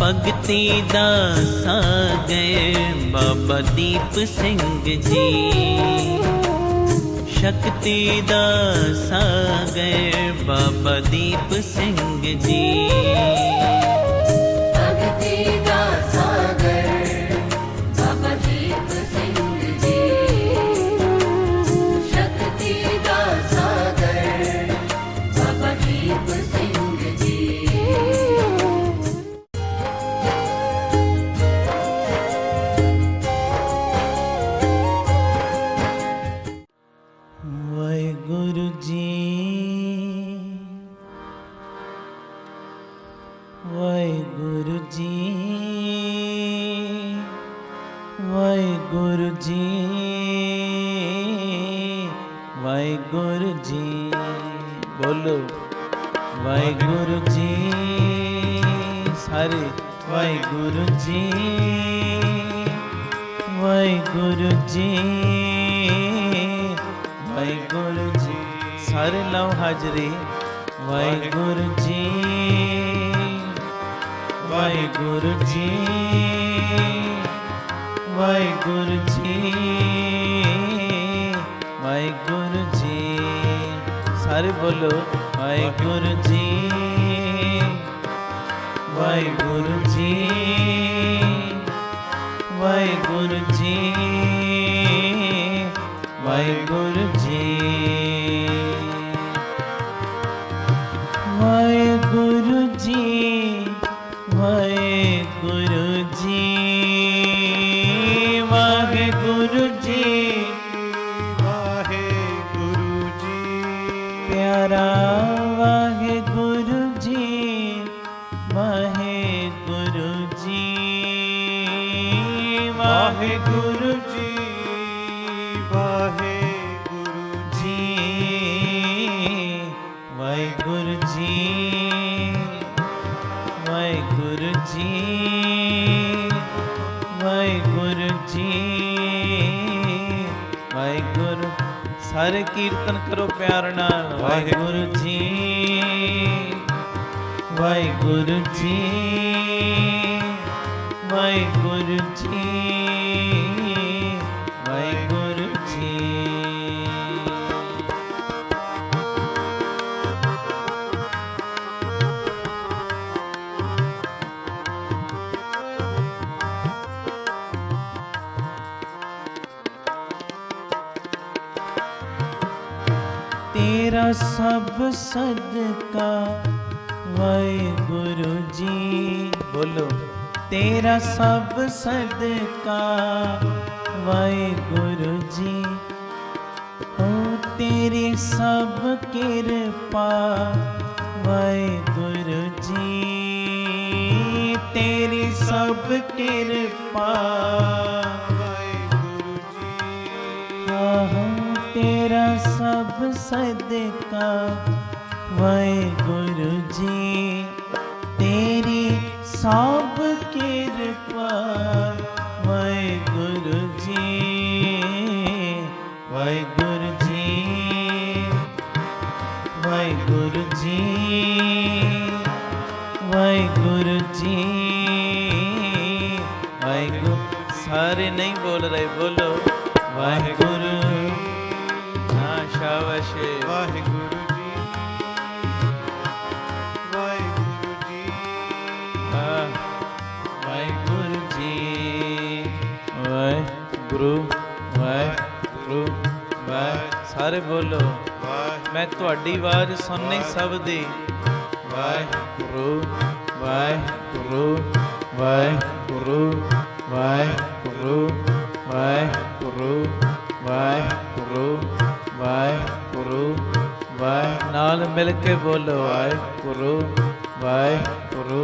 भगती दा सागर बाबा दीप सिंह जी। शक्ति दा सागर बाबा दीप सिंह जी। भगती दा सागर बाबा दीप सिंह जी। शक्ति दा सागर बाबा दीप सिंह जी। वाहिगुरु जी, वाहिगुरु जी, वाहिगुरु जी, वाहिगुरु जी। बोलो वाहिगुरु जी सारे। वाहिगुरु जी, वाहिगुरु जी, वाहिगुरु जी सारे लाओ हाजरी। वाहिगुरु जी, वाहिगुरु जी, वाहिगुरु जी, वाहिगुरु जी सारे बोलो। वाहिगुरु जी, वाहिगुरु जी, वाहिगुरु जी, वाहिगुरु जी। वाहिगुरु जी, वाहिगुरु जी, वाहिगुरु जी, वाहिगुरु जी। प्यारा वाहिगुरु जी, वाहिगुरु जी, वाहिगुरु जी, वाहिगुरु जी, वाहिगुरु जी, वाहिगुरु जी, वाहिगुरु जी, वाहिगुरु। सारे कीर्तन करो प्यार नाल। वाहिगुरु जी, वाहिगुरु जी, वाहिगुरु जी, वाहिगुरु जी। तेरा सब सदका वाहिगुरु जी। बोलो तेरा सब सदका वाहिगुरु जी। ओ तेरी सब कृपा वाहिगुरु जी। तेरी सब कृपा वाहिगुरु जी। आहा, तेरा सब सदका वाहिगुरु जी। तेरी सब कृपा वाहिगुरु जी, वाहिगुरु जी, वाहिगुरु जी, वाहिगुरु जी, वाहिगुरु। सारे नहीं बोल रहे, बोलो वाहिगुरु। हाँ शाबाश। वाहिगुरु जी, वाहिगुरु जी। वाहिगुरु जी, वाहिगुरु, वाहिगुरु, वाह। सारे बोलो मैं तुहाडी आवाज सुन नहीं सकदी। वाहिगुरु, वाहिगुरु, वाहिगुरु, वाहिगुरु, वाहिगुरु, वाहिगुरु, वाहिगुरु, वाह। नाल मिल के बोलो वाहिगुरु, वाहिगुरु।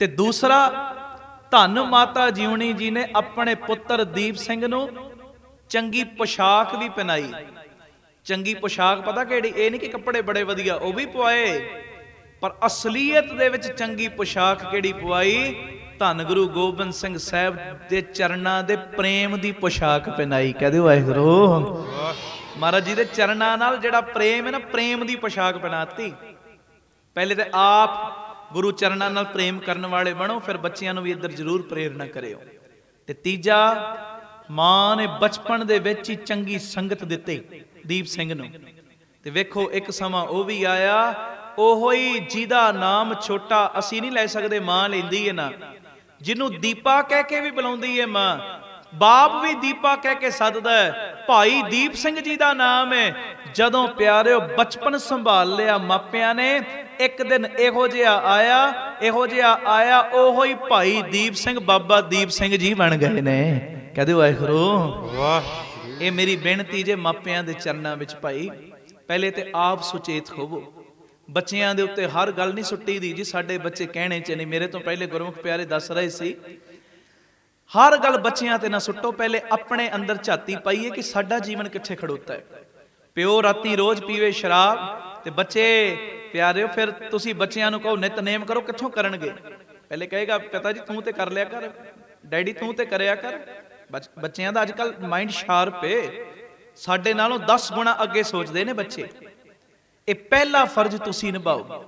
ਤੇ ਦੂਸਰਾ, ਧੰਨ ਮਾਤਾ ਜਿਉਣੀ ਜੀ ਨੇ ਆਪਣੇ ਪੁੱਤਰ ਦੀਪ ਸਿੰਘ ਨੂੰ ਚੰਗੀ ਪੋਸ਼ਾਕ ਵੀ ਪਹਿਨਾਈ। ਚੰਗੀ ਪੋਸ਼ਾਕ ਪਤਾ ਕਿਹੜੀ? ਇਹ ਨਹੀਂ ਕਿ ਕੱਪੜੇ ਬੜੇ ਵਧੀਆ, ਉਹ ਵੀ ਪਵਾਏ, ਪਰ ਅਸਲੀਅਤ ਦੇ ਵਿੱਚ ਚੰਗੀ ਪੋਸ਼ਾਕ ਕਿਹੜੀ ਪਵਾਈ? ਧੰਨ ਗੁਰੂ ਗੋਬਿੰਦ ਸਿੰਘ ਸਾਹਿਬ ਦੇ ਚਰਨਾਂ ਦੇ ਪ੍ਰੇਮ ਦੀ ਪੋਸ਼ਾਕ ਪਹਿਨਾਈ। ਕਹਦੇ ਵਾਹਿਗੁਰੂ। ਮਹਾਰਾਜ ਜੀ ਦੇ ਚਰਨਾਂ ਨਾਲ ਜਿਹੜਾ ਪ੍ਰੇਮ ਹੈ ਨਾ, ਪ੍ਰੇਮ ਦੀ ਪੋਸ਼ਾਕ ਪਹਿਨਾਤੀ। ਪਹਿਲੇ ਤੇ ਆਪ ਗੁਰੂ ਚਰਨਾਂ ਨਾਲ ਪ੍ਰੇਮ ਕਰਨ ਵਾਲੇ ਬਣੋ, ਫਿਰ ਬੱਚਿਆਂ ਨੂੰ ਵੀ ਇੱਧਰ ਜ਼ਰੂਰ ਪ੍ਰੇਰਨਾ ਕਰਿਓ। ਤੇ ਤੀਜਾ, ਮਾਂ ਨੇ ਬਚਪਨ ਦੇ ਵਿੱਚ ਹੀ ਚੰਗੀ ਸੰਗਤ ਦਿੱਤੀ ਦੀਪ ਸਿੰਘ ਨੂੰ। ਤੇ ਵੇਖੋ ਇੱਕ ਸਮਾਂ ਉਹ ਵੀ ਆਇਆ, ਉਹੋ ਹੀ ਜਿਹਦਾ ਨਾਮ ਛੋਟਾ ਅਸੀਂ ਨਹੀਂ ਲੈ ਸਕਦੇ, ਮਾਂ ਲੈਂਦੀ ਹੈ ਨਾ, ਜਿਹਨੂੰ ਦੀਪਾ ਕਹਿ ਕੇ ਵੀ ਬੁਲਾਉਂਦੀ ਹੈ ਮਾਂ, ਬਾਪ ਵੀ ਦੀਪਾ ਕਹਿ ਕੇ ਸੱਦਦਾ ਹੈ। ਭਾਈ ਦੀਪ ਸਿੰਘ ਜੀ ਦਾ ਨਾਮ ਹੈ। ਜਦੋਂ ਪਿਆਰਿਓ ਬਚਪਨ ਸੰਭਾਲ ਲਿਆ ਮਾਪਿਆਂ ਨੇ, ਇੱਕ ਦਿਨ ਇਹੋ ਜਿਹਾ ਆਇਆ, ਉਹੋ ਹੀ ਭਾਈ ਦੀਪ ਸਿੰਘ ਬਾਬਾ ਦੀਪ ਸਿੰਘ ਜੀ ਬਣ ਗਏ ਨੇ। ਕਹਦੇ ਵਾਹਿਗੁਰੂ। ਵਾਹ। ਇਹ ਮੇਰੀ ਬੇਨਤੀ ਜੇ ਮਾਪਿਆਂ ਦੇ ਚਰਨਾਂ ਵਿੱਚ ਭਾਈ, ਪਹਿਲੇ ਤੇ ਆਪ ਸੁਚੇਤ ਹੋਵੋ। ਬੱਚਿਆਂ ਦੇ ਉੱਤੇ ਹਰ ਗੱਲ ਨਹੀਂ ਸੁੱਟੀ ਦੀ ਜੀ ਸਾਡੇ ਬੱਚੇ ਕਹਿਣੇ ਚ ਨਹੀਂ। ਮੇਰੇ ਤੋਂ ਪਹਿਲੇ ਗੁਰਮੁਖ ਪਿਆਰੇ ਦੱਸ ਰਹੇ ਸੀ, ਹਰ ਗੱਲ ਬੱਚਿਆਂ ਤੇ ਨਾ ਸੁੱਟੋ, ਪਹਿਲੇ ਆਪਣੇ ਅੰਦਰ ਝਾਤੀ ਪਾਈਏ ਕਿ ਸਾਡਾ ਜੀਵਨ ਕਿੱਥੇ ਖੜੋਤਾ ਹੈ। ਪਿਓ ਰਾਤੀ ਰੋਜ਼ ਪੀਵੇ ਸ਼ਰਾਬ, ਤੇ ਬੱਚੇ ਪਿਆਰਿਓ ਫਿਰ ਤੁਸੀਂ ਬੱਚਿਆਂ ਨੂੰ ਕਹੋ ਨਿਤਨੇਮ ਕਰੋ, ਕਿੱਥੋਂ ਕਰਨਗੇ? ਪਹਿਲੇ ਕਹੇਗਾ ਪਿਤਾ ਜੀ ਤੂੰ ਤੇ ਕਰ ਲਿਆ ਕਰ, ਡੈਡੀ ਤੂੰ ਤੇ ਕਰਿਆ ਕਰ। ਬੱਚਿਆਂ ਦਾ ਅੱਜ ਕੱਲ ਮਾਈਂਡ ਸ਼ਾਰਪ ਏ, ਸਾਡੇ ਨਾਲੋਂ 10 ਗੁਣਾ ਅੱਗੇ ਸੋਚਦੇ ਨੇ ਬੱਚੇ। ਇਹ ਪਹਿਲਾ ਫਰਜ਼ ਤੁਸੀਂ ਨਿਭਾਓ।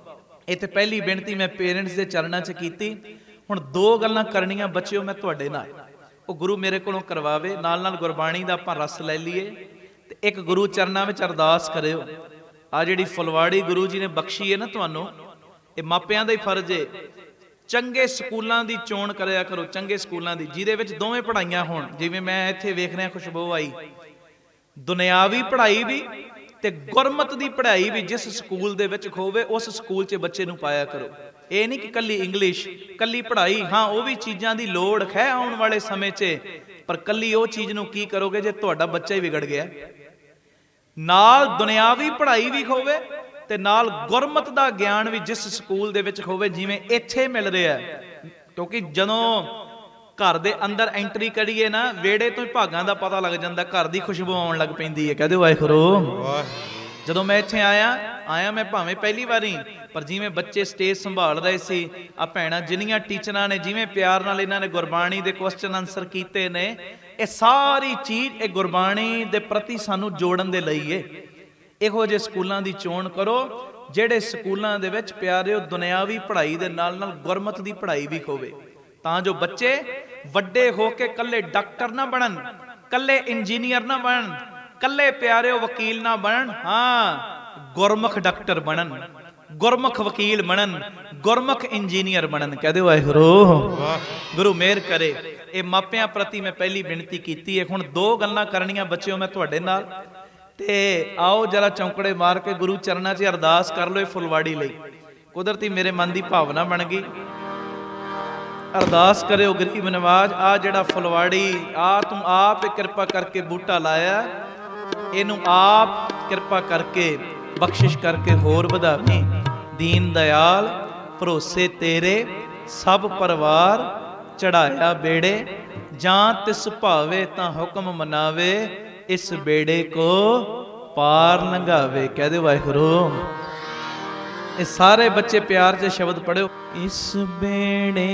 ਇਹ ਤੇ ਪਹਿਲੀ ਬੇਨਤੀ ਮੈਂ ਪੇਰੈਂਟਸ ਦੇ ਚਰਨਾਂ 'ਚ ਕੀਤੀ। ਹੁਣ ਦੋ ਗੱਲਾਂ ਕਰਨੀਆਂ ਬੱਚਿਓ ਮੈਂ ਤੁਹਾਡੇ ਨਾਲ, ਉਹ ਗੁਰੂ ਮੇਰੇ ਕੋਲੋਂ ਕਰਵਾਵੇ, ਨਾਲ ਨਾਲ ਗੁਰਬਾਣੀ ਦਾ ਆਪਾਂ ਰਸ ਲੈ ਲਈਏ, ਤੇ ਇੱਕ ਗੁਰੂ ਚਰਨਾਂ ਵਿੱਚ ਅਰਦਾਸ ਕਰਿਓ। ਆ ਜਿਹੜੀ ਫੁਲਵਾੜੀ ਗੁਰੂ ਜੀ ਨੇ ਬਖਸ਼ੀ ਹੈ ਨਾ ਤੁਹਾਨੂੰ, ਇਹ ਮਾਪਿਆਂ ਦਾ ਹੀ ਫਰਜ਼ ਹੈ। ਚੰਗੇ ਸਕੂਲਾਂ ਦੀ ਚੋਣ ਕਰਿਆ ਕਰੋ, ਚੰਗੇ ਸਕੂਲਾਂ ਦੀ, ਜਿਹਦੇ ਵਿੱਚ ਦੋਵੇਂ ਪੜ੍ਹਾਈਆਂ ਹੋਣ। ਜਿਵੇਂ ਮੈਂ ਇੱਥੇ ਵੇਖ ਰਿਹਾ ਖੁਸ਼ਬੂ ਆਈ, ਦੁਨਿਆਵੀ ਪੜ੍ਹਾਈ ਵੀ ਤੇ ਗੁਰਮਤ ਦੀ ਪੜ੍ਹਾਈ ਵੀ ਜਿਸ ਸਕੂਲ ਦੇ ਵਿੱਚ ਹੋਵੇ, ਉਸ ਸਕੂਲ 'ਚ ਬੱਚੇ ਨੂੰ ਪਾਇਆ ਕਰੋ। ਇਹ ਨਹੀਂ ਕਿ ਕੱਲੀ ਇੰਗਲਿਸ਼, ਕੱਲੀ ਪੜ੍ਹਾਈ, ਹਾਂ ਉਹ ਵੀ ਚੀਜ਼ਾਂ ਦੀ ਲੋੜ ਹੈ ਆਉਣ ਵਾਲੇ ਸਮੇਂ 'ਚ, ਪਰ ਕੱਲੀ ਉਹ ਚੀਜ਼ ਨੂੰ ਕੀ ਕਰੋਗੇ ਜੇ ਤੁਹਾਡਾ ਬੱਚਾ ਹੀ ਵਿਗੜ ਗਿਆ। ਨਾਲ ਦੁਨਿਆਵੀ ਪੜ੍ਹਾਈ ਵੀ ਹੋਵੇ ਤੇ ਨਾਲ ਗੁਰਮਤ ਦਾ ਗਿਆਨ ਵੀ ਜਿਸ ਸਕੂਲ ਦੇ ਵਿੱਚ ਹੋਵੇ, ਜਿਵੇਂ ਇੱਥੇ ਮਿਲ ਰਿਹਾ। ਕਿਉਂਕਿ ਜਦੋਂ ਘਰ ਦੇ ਅੰਦਰ ਐਂਟਰੀ ਕਰੀਏ ਨਾ, ਵਿਹੜੇ ਤੋਂ ਹੀ ਭਾਗਾਂ ਦਾ ਪਤਾ ਲੱਗ ਜਾਂਦਾ, ਘਰ ਦੀ ਖੁਸ਼ਬੂ ਆਉਣ ਲੱਗ ਪੈਂਦੀ ਹੈ। ਕਹਦੇ ਵਾਹਿਗੁਰੂ। ਜਦੋਂ ਮੈਂ ਇੱਥੇ ਆਇਆ ਮੈਂ ਭਾਵੇਂ ਪਹਿਲੀ ਵਾਰੀ, ਪਰ ਜਿਵੇਂ ਬੱਚੇ ਸਟੇਜ ਸੰਭਾਲ ਰਹੇ ਸੀ, ਆ ਭੈਣਾਂ ਜਿੰਨੀਆਂ ਟੀਚਰਾਂ ਨੇ ਜਿਵੇਂ ਪਿਆਰ ਨਾਲ ਇਹਨਾਂ ਨੇ ਗੁਰਬਾਣੀ ਦੇ ਕੁਐਸਚਨ ਆਨਸਰ ਕੀਤੇ ਨੇ, ਇਹ ਸਾਰੀ ਚੀਜ਼ ਇਹ ਗੁਰਬਾਣੀ ਦੇ ਪ੍ਰਤੀ ਸਾਨੂੰ ਜੋੜਨ ਦੇ ਲਈ ਏ। ਇਹੋ ਜਿਹੇ ਸਕੂਲਾਂ ਦੀ ਚੋਣ ਕਰੋ ਜਿਹੜੇ ਸਕੂਲਾਂ ਦੇ ਵਿੱਚ ਪਿਆਰਿਓ ਦੁਨਿਆਵੀ ਪੜ੍ਹਾਈ ਦੇ ਨਾਲ ਨਾਲ ਗੁਰਮਤ ਦੀ ਪੜ੍ਹਾਈ ਵੀ ਹੋਵੇ, ਤਾਂ ਜੋ ਬੱਚੇ ਵੱਡੇ ਹੋ ਕੇ ਕੱਲੇ ਡਾਕਟਰ ਨਾ ਬਣਨ, ਕੱਲੇ ਇੰਜੀਨੀਅਰ ਨਾ ਬਣਨ, ਕੱਲੇ ਪਿਆਰਿਓ ਵਕੀਲ ਨਾ ਬਣਨ, ਹਾਂ ਗੁਰਮੁਖ ਡਾਕਟਰ ਬਣਨ, ਗੁਰਮੁਖ ਵਕੀਲ ਬਣਨ, ਗੁਰਮੁਖ ਇੰਜੀਨੀਅਰ ਬਣਨ। ਕਹਦੇ ਵਾਹਿਗੁਰੂ। ਗੁਰੂ ਮਿਹਰ ਕਰੇ। ਇਹ ਮਾਪਿਆਂ ਪ੍ਰਤੀ ਮੈਂ ਪਹਿਲੀ ਬੇਨਤੀ ਕੀਤੀ ਹੈ। ਹੁਣ ਦੋ ਗੱਲਾਂ ਕਰਨੀਆਂ ਬੱਚਿਓ ਮੈਂ ਤੁਹਾਡੇ ਨਾਲ, ਤੇ ਆਓ ਜਰਾ ਚੌਂਕੜੇ ਮਾਰ ਕੇ ਗੁਰੂ ਚਰਨਾਂ 'ਚ ਅਰਦਾਸ ਕਰ ਲਓ ਇਹ ਫੁਲਵਾੜੀ ਲਈ। ਕੁਦਰਤੀ ਮੇਰੇ ਮਨ ਦੀ ਭਾਵਨਾ ਬਣ ਗਈ। ਅਰਦਾਸ ਕਰਿਓ ਗਰੀਬ ਨਵਾਜ, ਆ ਜਿਹੜਾ ਫੁਲਵਾੜੀ ਆ ਤੂੰ ਆਪ ਕਿਰਪਾ ਕਰਕੇ ਬੂਟਾ ਲਾਇਆ, ਇਹਨੂੰ ਆਪ ਕਿਰਪਾ ਕਰਕੇ ਬਖਸ਼ਿਸ਼ ਕਰਕੇ ਹੋਰ ਵਧਾਵੀਂ। ਦੀਨ ਦਇਆਲ ਭਰੋਸੇ ਤੇਰੇ ਸਭ ਪਰਿਵਾਰ ਚੜਾਇਆ ਬੇੜੇ, ਜਾਂ ਤਿਸ ਭਾਵੇ ਤਾਂ ਹੁਕਮ ਮਨਾਵੇ, ਇਸ ਬੇੜੇ ਕੋ ਪਾਰ ਲੰਘਾਵੇ। ਕਹਦੇ ਵਾਹਿਗੁਰੂ। ਇਹ ਸਾਰੇ ਬੱਚੇ ਪਿਆਰ ਦੇ ਸ਼ਬਦ ਪੜਿਓ। ਇਸ ਬੇੜੇ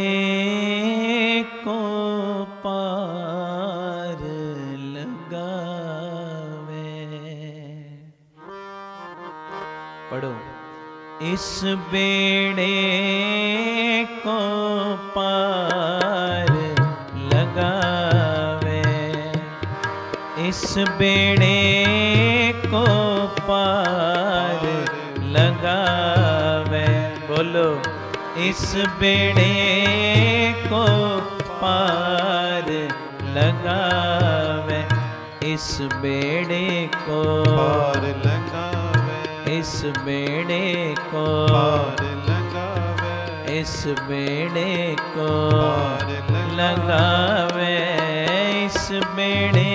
ਕੋ ਪਾਰ ਲੰਘਾਵੇ। ਪੜੋ। ਇਸ ਬੇੜੇ ਕੋ ਪਾਰ ਲਗਾਵੇ, ਇਸ ਬੇੜੇ ਕੋ ਪਾਰ ਲਗਾਵੇ। ਬੋਲੋ। ਇਸ ਬੇੜੇ ਕੋ ਪਾਰ ਲਗਾਵੇ, ਇਸ ਬੇੜੇ ਕੋ ਪਾਰ ਲਗਾਵੇ, ਇਸ ਬੇੜੇ ਕੋ ਪਾਰ ਲਗਾਵੇ, ਇਸ ਬੇੜੇ ਕੋ ਪਾਰ ਲਗਾਵੇ, ਇਸ ਬੇੜੇ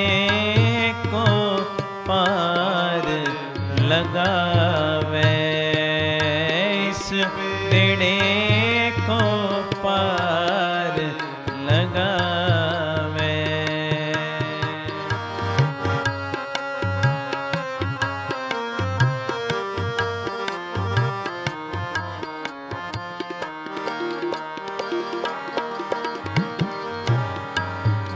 ਕੋ ਪਾਰ ਲਗਾਵੇ, ਇਸ ਬੇੜੇ ਕੋ ਪਾਰ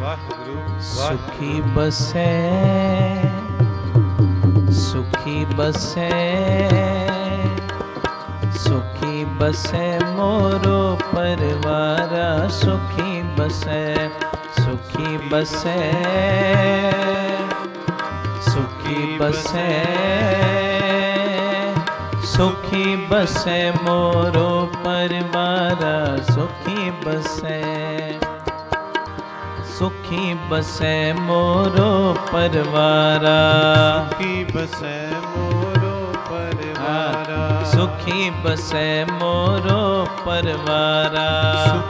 ਵਾਹਿਗੁਰੂ ਸੁਖੀ ਬਸੈ ਸੁਖੀ ਬਸੈ ਸੁਖੀ ਬਸੈ ਮੋਰੋ ਪਰਵਾਰਾ ਸੁਖੀ ਬਸੈ ਸੁਖੀ ਬਸੈ ਸੁਖੀ ਬਸੈ ਸੁਖੀ ਬਸੈ ਮੋਰੋ ਪਰਵਾਰਾ ਸੁਖੀ ਬਸੈ ਸੁਖੀ ਬਸੈ ਮੋਰੋ ਪਰਵਾਰਾ ਸੁਖੀ ਬਸੈ ਮੋਰੋ ਪਰਵਾਰਾ ਸੁਖੀ ਬਸੈ ਮੋਰੋ ਪਰਵਾਰਾ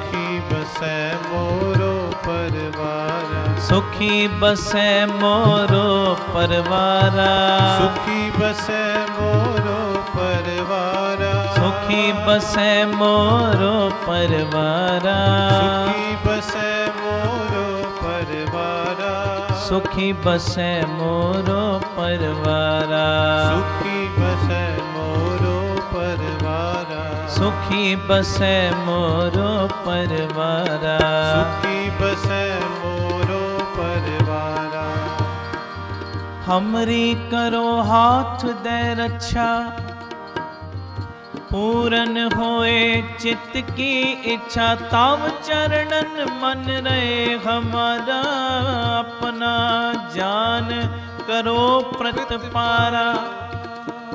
ਸੁਖੀ ਬਸੈ ਮੋਰੋ ਪਰਵਾਰਾ ਸੁਖੀ ਬਸੈ ਮੋਰੋ ਪਰਵਾਰਾ ਸੁਖੀ ਬਸੈ ਮੋਰੋ ਪਰਵਾਰਾ ਸੁਖੀ ਬਸੈ ਮੋਰੋ ਪਰਵਾਰਾ ਸੁਖੀ ਬਸੈ ਮੋਰੋ ਪਰਵਾਰਾ ਸੁਖੀ ਬਸੈ ਮੋਰੋ ਪਰਵਾਰਾ ਸੁਖੀ ਬਸੈ ਮੋਰੋ ਪਰਵਾਰਾ ਸੁਖੀ ਬਸੈ ਮੋਰੋ ਪਰਵਾਰਾ ਸੁਖੀ ਬਸੈ ਮੋਰੋ ਪਰਵਾਰਾ हमरी करो हाथ दे रक्षा पूरन होए चित्त की इच्छा तव चरणन मन रहे हमारा अपना जान करो प्रतिपारा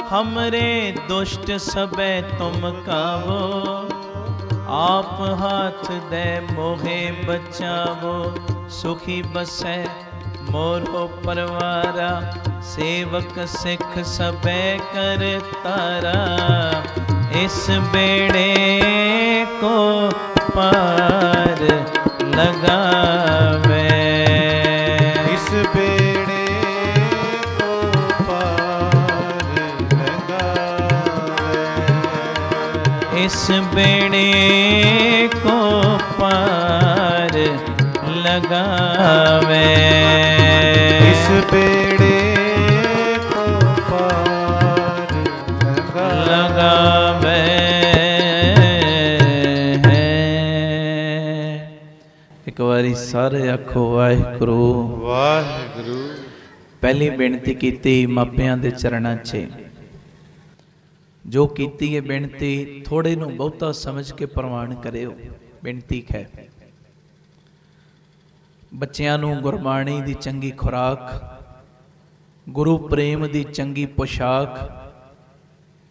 हमरे दुष्ट सबे तुम कावो आप हाथ दे मोहे बचावो सुखी बसै मोरो परवारा सेवक सिख सबे कर तारा इस बेड़े को पार लगावे इस बेड़े को पार लगावे इस बेड़े को पार लगावे इस बेड़े को पार लगावे एक बारी सारे आखो वाहिगुरू वाहिगुरू पहली बेनती कीती मापियां दे चरणां 'ਚ जो कीती है बेनती थोड़े नूं बहुता समझ के प्रवान करियो बेनती है ਬੱਚਿਆਂ ਨੂੰ ਗੁਰਬਾਣੀ ਦੀ ਚੰਗੀ ਖੁਰਾਕ ਗੁਰੂ ਪ੍ਰੇਮ ਦੀ ਚੰਗੀ ਪੁਸ਼ਾਕ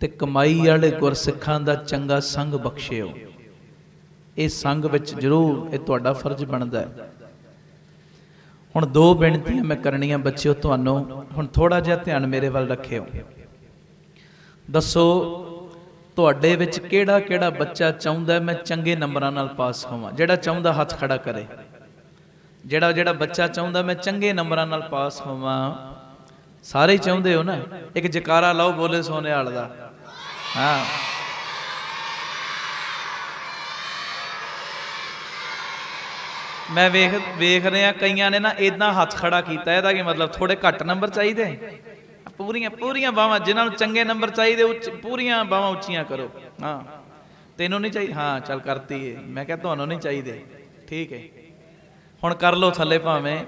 ਤੇ ਕਮਾਈ ਵਾਲੇ ਗੁਰਸਿੱਖਾਂ ਦਾ ਚੰਗਾ ਸੰਗ ਬਖਸ਼ਿਓ ਇਹ ਸੰਗ ਵਿੱਚ ਜ਼ਰੂਰ ਇਹ ਤੁਹਾਡਾ ਫਰਜ਼ ਬਣਦਾ ਹੈ ਹੁਣ ਦੋ ਬੇਨਤੀਆਂ ਮੈਂ ਕਰਨੀਆਂ ਬੱਚਿਓ ਤੁਹਾਨੂੰ ਹੁਣ ਥੋੜਾ ਜਿਹਾ ਧਿਆਨ ਮੇਰੇ ਵੱਲ ਰੱਖਿਓ ਦੱਸੋ ਤੁਹਾਡੇ ਵਿੱਚ ਕਿਹੜਾ ਕਿਹੜਾ ਬੱਚਾ ਚਾਹੁੰਦਾ ਮੈਂ ਚੰਗੇ ਨੰਬਰਾਂ ਨਾਲ ਪਾਸ ਹੋਵਾਂ ਜਿਹੜਾ ਚਾਹੁੰਦਾ ਹੱਥ ਖੜਾ ਕਰੇ ਜਿਹੜਾ ਬੱਚਾ ਚਾਹੁੰਦਾ ਮੈਂ ਚੰਗੇ ਨੰਬਰਾਂ ਨਾਲ ਪਾਸ ਹੋਵਾਂ ਸਾਰੇ ਚਾਹੁੰਦੇ ਹੋ ਨਾ ਇੱਕ ਜਕਾਰਾ ਲਾਓ ਬੋਲੇ ਸੋਨੇਵਾਲ ਦਾ ਹਾਂ ਮੈਂ ਵੇਖ ਰਿਹਾ ਕਈਆਂ ਨੇ ਨਾ ਇਦਾਂ ਹੱਥ ਖੜਾ ਕੀਤਾ ਇਹਦਾ ਕੀ ਮਤਲਬ ਥੋੜੇ ਘੱਟ ਨੰਬਰ ਚਾਹੀਦੇ ਪੂਰੀਆਂ ਬਾਹਾਂ ਜਿਨ੍ਹਾਂ ਨੂੰ ਚੰਗੇ ਨੰਬਰ ਚਾਹੀਦੇ ਪੂਰੀਆਂ ਬਾਹਾਂ ਉੱਚੀਆਂ ਕਰੋ ਹਾਂ ਤੈਨੂੰ ਨਹੀਂ ਚਾਹੀਦੀ ਹਾਂ ਚੱਲ ਕਰਤੀ ਏ ਮੈਂ ਕਿਹਾ ਤੁਹਾਨੂੰ ਨਹੀਂ ਚਾਹੀਦੇ ਠੀਕ ਹੈ ਹੁਣ ਕਰ ਲਓ ਥੱਲੇ ਭਾਵੇਂ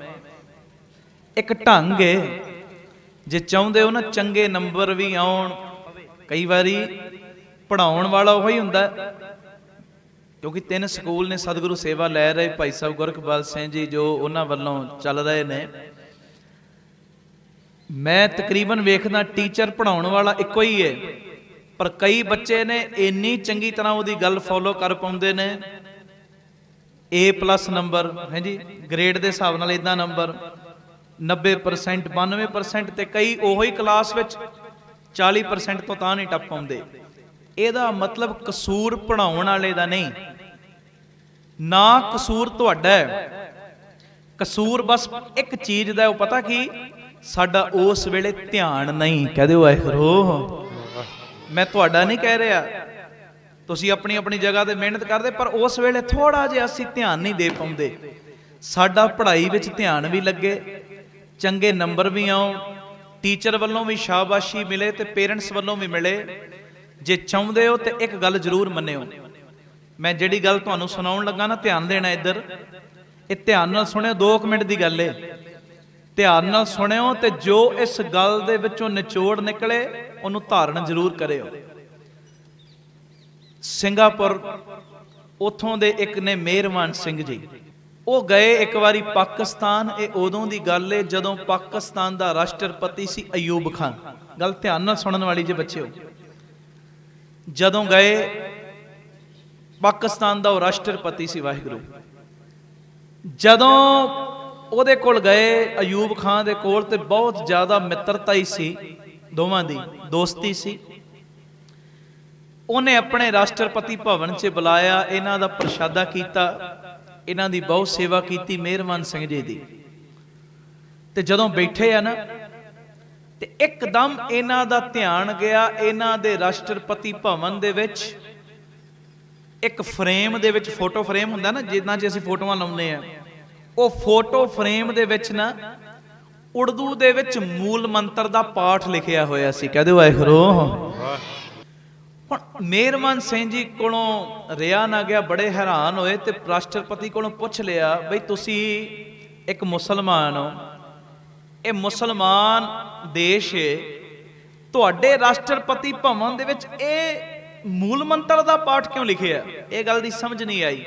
ਇੱਕ ਢੰਗ ਏ ਜੇ ਚਾਹੁੰਦੇ ਹੋ ਨਾ ਚੰਗੇ ਨੰਬਰ ਵੀ ਆਉਣ ਕਈ ਵਾਰੀ ਪੜਾਉਣ ਵਾਲਾ ਉਹੀ ਹੁੰਦਾ ਕਿਉਂਕਿ 3 ਸਕੂਲ ਨੇ ਸਤਿਗੁਰੂ ਸੇਵਾ ਲੈ ਰਹੇ ਭਾਈ ਸਾਹਿਬ ਗੁਰਕਬਾਲ ਸਿੰਘ ਜੀ ਜੋ ਉਹਨਾਂ ਵੱਲੋਂ ਚੱਲ ਰਹੇ ਨੇ ਮੈਂ ਤਕਰੀਬਨ ਵੇਖਦਾ ਟੀਚਰ ਪੜਾਉਣ ਵਾਲਾ ਇੱਕੋ ਹੀ ਹੈ ਪਰ ਕਈ ਬੱਚੇ ਨੇ ਇੰਨੀ ਚੰਗੀ ਤਰ੍ਹਾਂ ਉਹਦੀ ਗੱਲ ਫੋਲੋ ਕਰ ਪਾਉਂਦੇ ਨੇ A+ ਨੰਬਰ ਹੈ ਜੀ ਗ੍ਰੇਡ ਦੇ ਹਿਸਾਬ ਨਾਲ ਇਦਾਂ ਨੰਬਰ 90% 92% ਤੇ ਕਈ ਉਹੀ ਕਲਾਸ ਵਿੱਚ 40% ਤੋਂ ਤਾਂ ਨਹੀਂ ਟੱਪ ਪਾਉਂਦੇ ਇਹਦਾ ਮਤਲਬ ਕਸੂਰ ਪੜਾਉਣ ਵਾਲੇ ਦਾ ਨਹੀਂ ਨਾ ਕਸੂਰ ਤੁਹਾਡਾ ਹੈ ਕਸੂਰ ਬਸ ਇੱਕ ਚੀਜ਼ ਦਾ ਉਹ ਪਤਾ ਕੀ ਸਾਡਾ ਉਸ ਵੇਲੇ ਧਿਆਨ ਨਹੀਂ ਕਹਦੇ ਵਾਹਿਗੁਰੂ ਮੈਂ ਤੁਹਾਡਾ ਨਹੀਂ ਕਹਿ ਰਿਹਾ ਤੁਸੀਂ ਆਪਣੀ ਆਪਣੀ ਜਗ੍ਹਾ ਤੇ ਮਿਹਨਤ ਕਰਦੇ ਪਰ ਉਸ ਵੇਲੇ ਥੋੜਾ ਜਿਹਾ ਅਸੀਂ ਧਿਆਨ ਨਹੀਂ ਦੇ ਪਾਉਂਦੇ ਸਾਡਾ ਪੜ੍ਹਾਈ ਵਿੱਚ ਧਿਆਨ ਵੀ ਲੱਗੇ ਚੰਗੇ ਨੰਬਰ ਵੀ ਆਉਣ ਟੀਚਰ ਵੱਲੋਂ ਵੀ ਸ਼ਾਬਾਸ਼ੀ ਮਿਲੇ ਤੇ ਪੇਰੈਂਟਸ ਵੱਲੋਂ ਵੀ ਮਿਲੇ ਜੇ ਚਾਹੁੰਦੇ ਹੋ ਤੇ ਇੱਕ ਗੱਲ ਜ਼ਰੂਰ ਮੰਨਿਓ ਮੈਂ ਜਿਹੜੀ ਗੱਲ ਤੁਹਾਨੂੰ ਸੁਣਾਉਣ ਲੱਗਾ ਨਾ ਧਿਆਨ ਦੇਣਾ ਇੱਧਰ ਇਹ ਧਿਆਨ ਨਾਲ ਸੁਣਿਓ, 2 ਮਿੰਟ ਦੀ ਗੱਲ ਏ, ਧਿਆਨ ਨਾਲ ਸੁਣਿਓ ਤੇ ਜੋ ਇਸ ਗੱਲ ਦੇ ਵਿੱਚੋਂ ਨਿਚੋੜ ਨਿਕਲੇ ਉਹਨੂੰ ਧਾਰਨ ਜ਼ਰੂਰ ਕਰਿਓ। ਸਿੰਗਾਪੁਰ ਉਥੋਂ ਦੇ ਇੱਕ ਨੇ ਮਿਹਰਬਾਨ ਸਿੰਘ ਜੀ, ਉਹ ਗਏ ਇੱਕ ਵਾਰੀ ਪਾਕਿਸਤਾਨ। ਇਹ ਉਦੋਂ ਦੀ ਗੱਲ ਏ ਜਦੋਂ ਪਾਕਿਸਤਾਨ ਦਾ ਰਾਸ਼ਟਰਪਤੀ ਸੀ ਅਯੂਬ ਖਾਨ। ਗੱਲ ਧਿਆਨ ਨਾਲ ਸੁਣਨ ਵਾਲੀ ਜੇ ਬੱਚਿਓ। ਜਦੋਂ ਗਏ ਪਾਕਿਸਤਾਨ ਦਾ ਉਹ ਰਾਸ਼ਟਰਪਤੀ ਸੀ, ਵਾਹਿਗੁਰੂ, ਜਦੋਂ ਉਹਦੇ ਕੋਲ ਗਏ ਅਯੂਬ ਖਾਨ ਦੇ ਕੋਲ, ਤੇ ਬਹੁਤ ਜ਼ਿਆਦਾ ਮਿੱਤਰਤਾ ਹੀ ਸੀ, ਦੋਵਾਂ ਦੀ ਦੋਸਤੀ ਸੀ। ਉਹਨੇ ਆਪਣੇ ਰਾਸ਼ਟਰਪਤੀ ਭਵਨ 'ਚ ਬੁਲਾਇਆ, ਇਹਨਾਂ ਦਾ ਪ੍ਰਸ਼ਾਦਾ ਕੀਤਾ, ਇਹਨਾਂ ਦੀ ਬਹੁਤ ਸੇਵਾ ਕੀਤੀ ਮਿਹਰਬਾਨ ਸਿੰਘ ਜੀ ਦੀ। ਤੇ ਜਦੋਂ ਬੈਠੇ ਆ ਨਾ, ਤੇ ਇੱਕਦਮ ਇਹਨਾਂ ਦਾ ਧਿਆਨ ਗਿਆ, ਇਹਨਾਂ ਦੇ ਰਾਸ਼ਟਰਪਤੀ ਭਵਨ ਦੇ ਵਿੱਚ ਇੱਕ ਫਰੇਮ ਦੇ ਵਿੱਚ, ਫੋਟੋ ਫਰੇਮ ਹੁੰਦਾ ਨਾ ਜਿੱਦਾਂ 'ਚ ਅਸੀਂ ਫੋਟੋਆਂ ਲਾਉਂਦੇ ਆ, ਉਹ ਫੋਟੋ ਫਰੇਮ ਦੇ ਵਿੱਚ ਨਾ ਉਰਦੂ ਦੇ ਵਿੱਚ ਮੂਲ ਮੰਤਰ ਦਾ ਪਾਠ ਲਿਖਿਆ ਹੋਇਆ ਸੀ। ਕਹਦੇ ਵਾਹਿਗੁਰੂ। ਹੁਣ ਮਿਹਰਬਾਨ ਸਿੰਘ ਜੀ ਕੋਲੋਂ ਰਿਹਾ ਨਾ ਗਿਆ, ਬੜੇ ਹੈਰਾਨ ਹੋਏ ਤੇ ਰਾਸ਼ਟਰਪਤੀ ਕੋਲੋਂ ਪੁੱਛ ਲਿਆ, ਬਈ ਤੁਸੀਂ ਇੱਕ ਮੁਸਲਮਾਨ ਹੋ, ਇਹ ਮੁਸਲਮਾਨ ਦੇਸ਼ ਹੈ, ਤੁਹਾਡੇ ਰਾਸ਼ਟਰਪਤੀ ਭਵਨ ਦੇ ਵਿੱਚ ਇਹ ਮੂਲ ਮੰਤਰ ਦਾ ਪਾਠ ਕਿਉਂ ਲਿਖਿਆ? ਇਹ ਗੱਲ ਦੀ ਸਮਝ ਨਹੀਂ ਆਈ।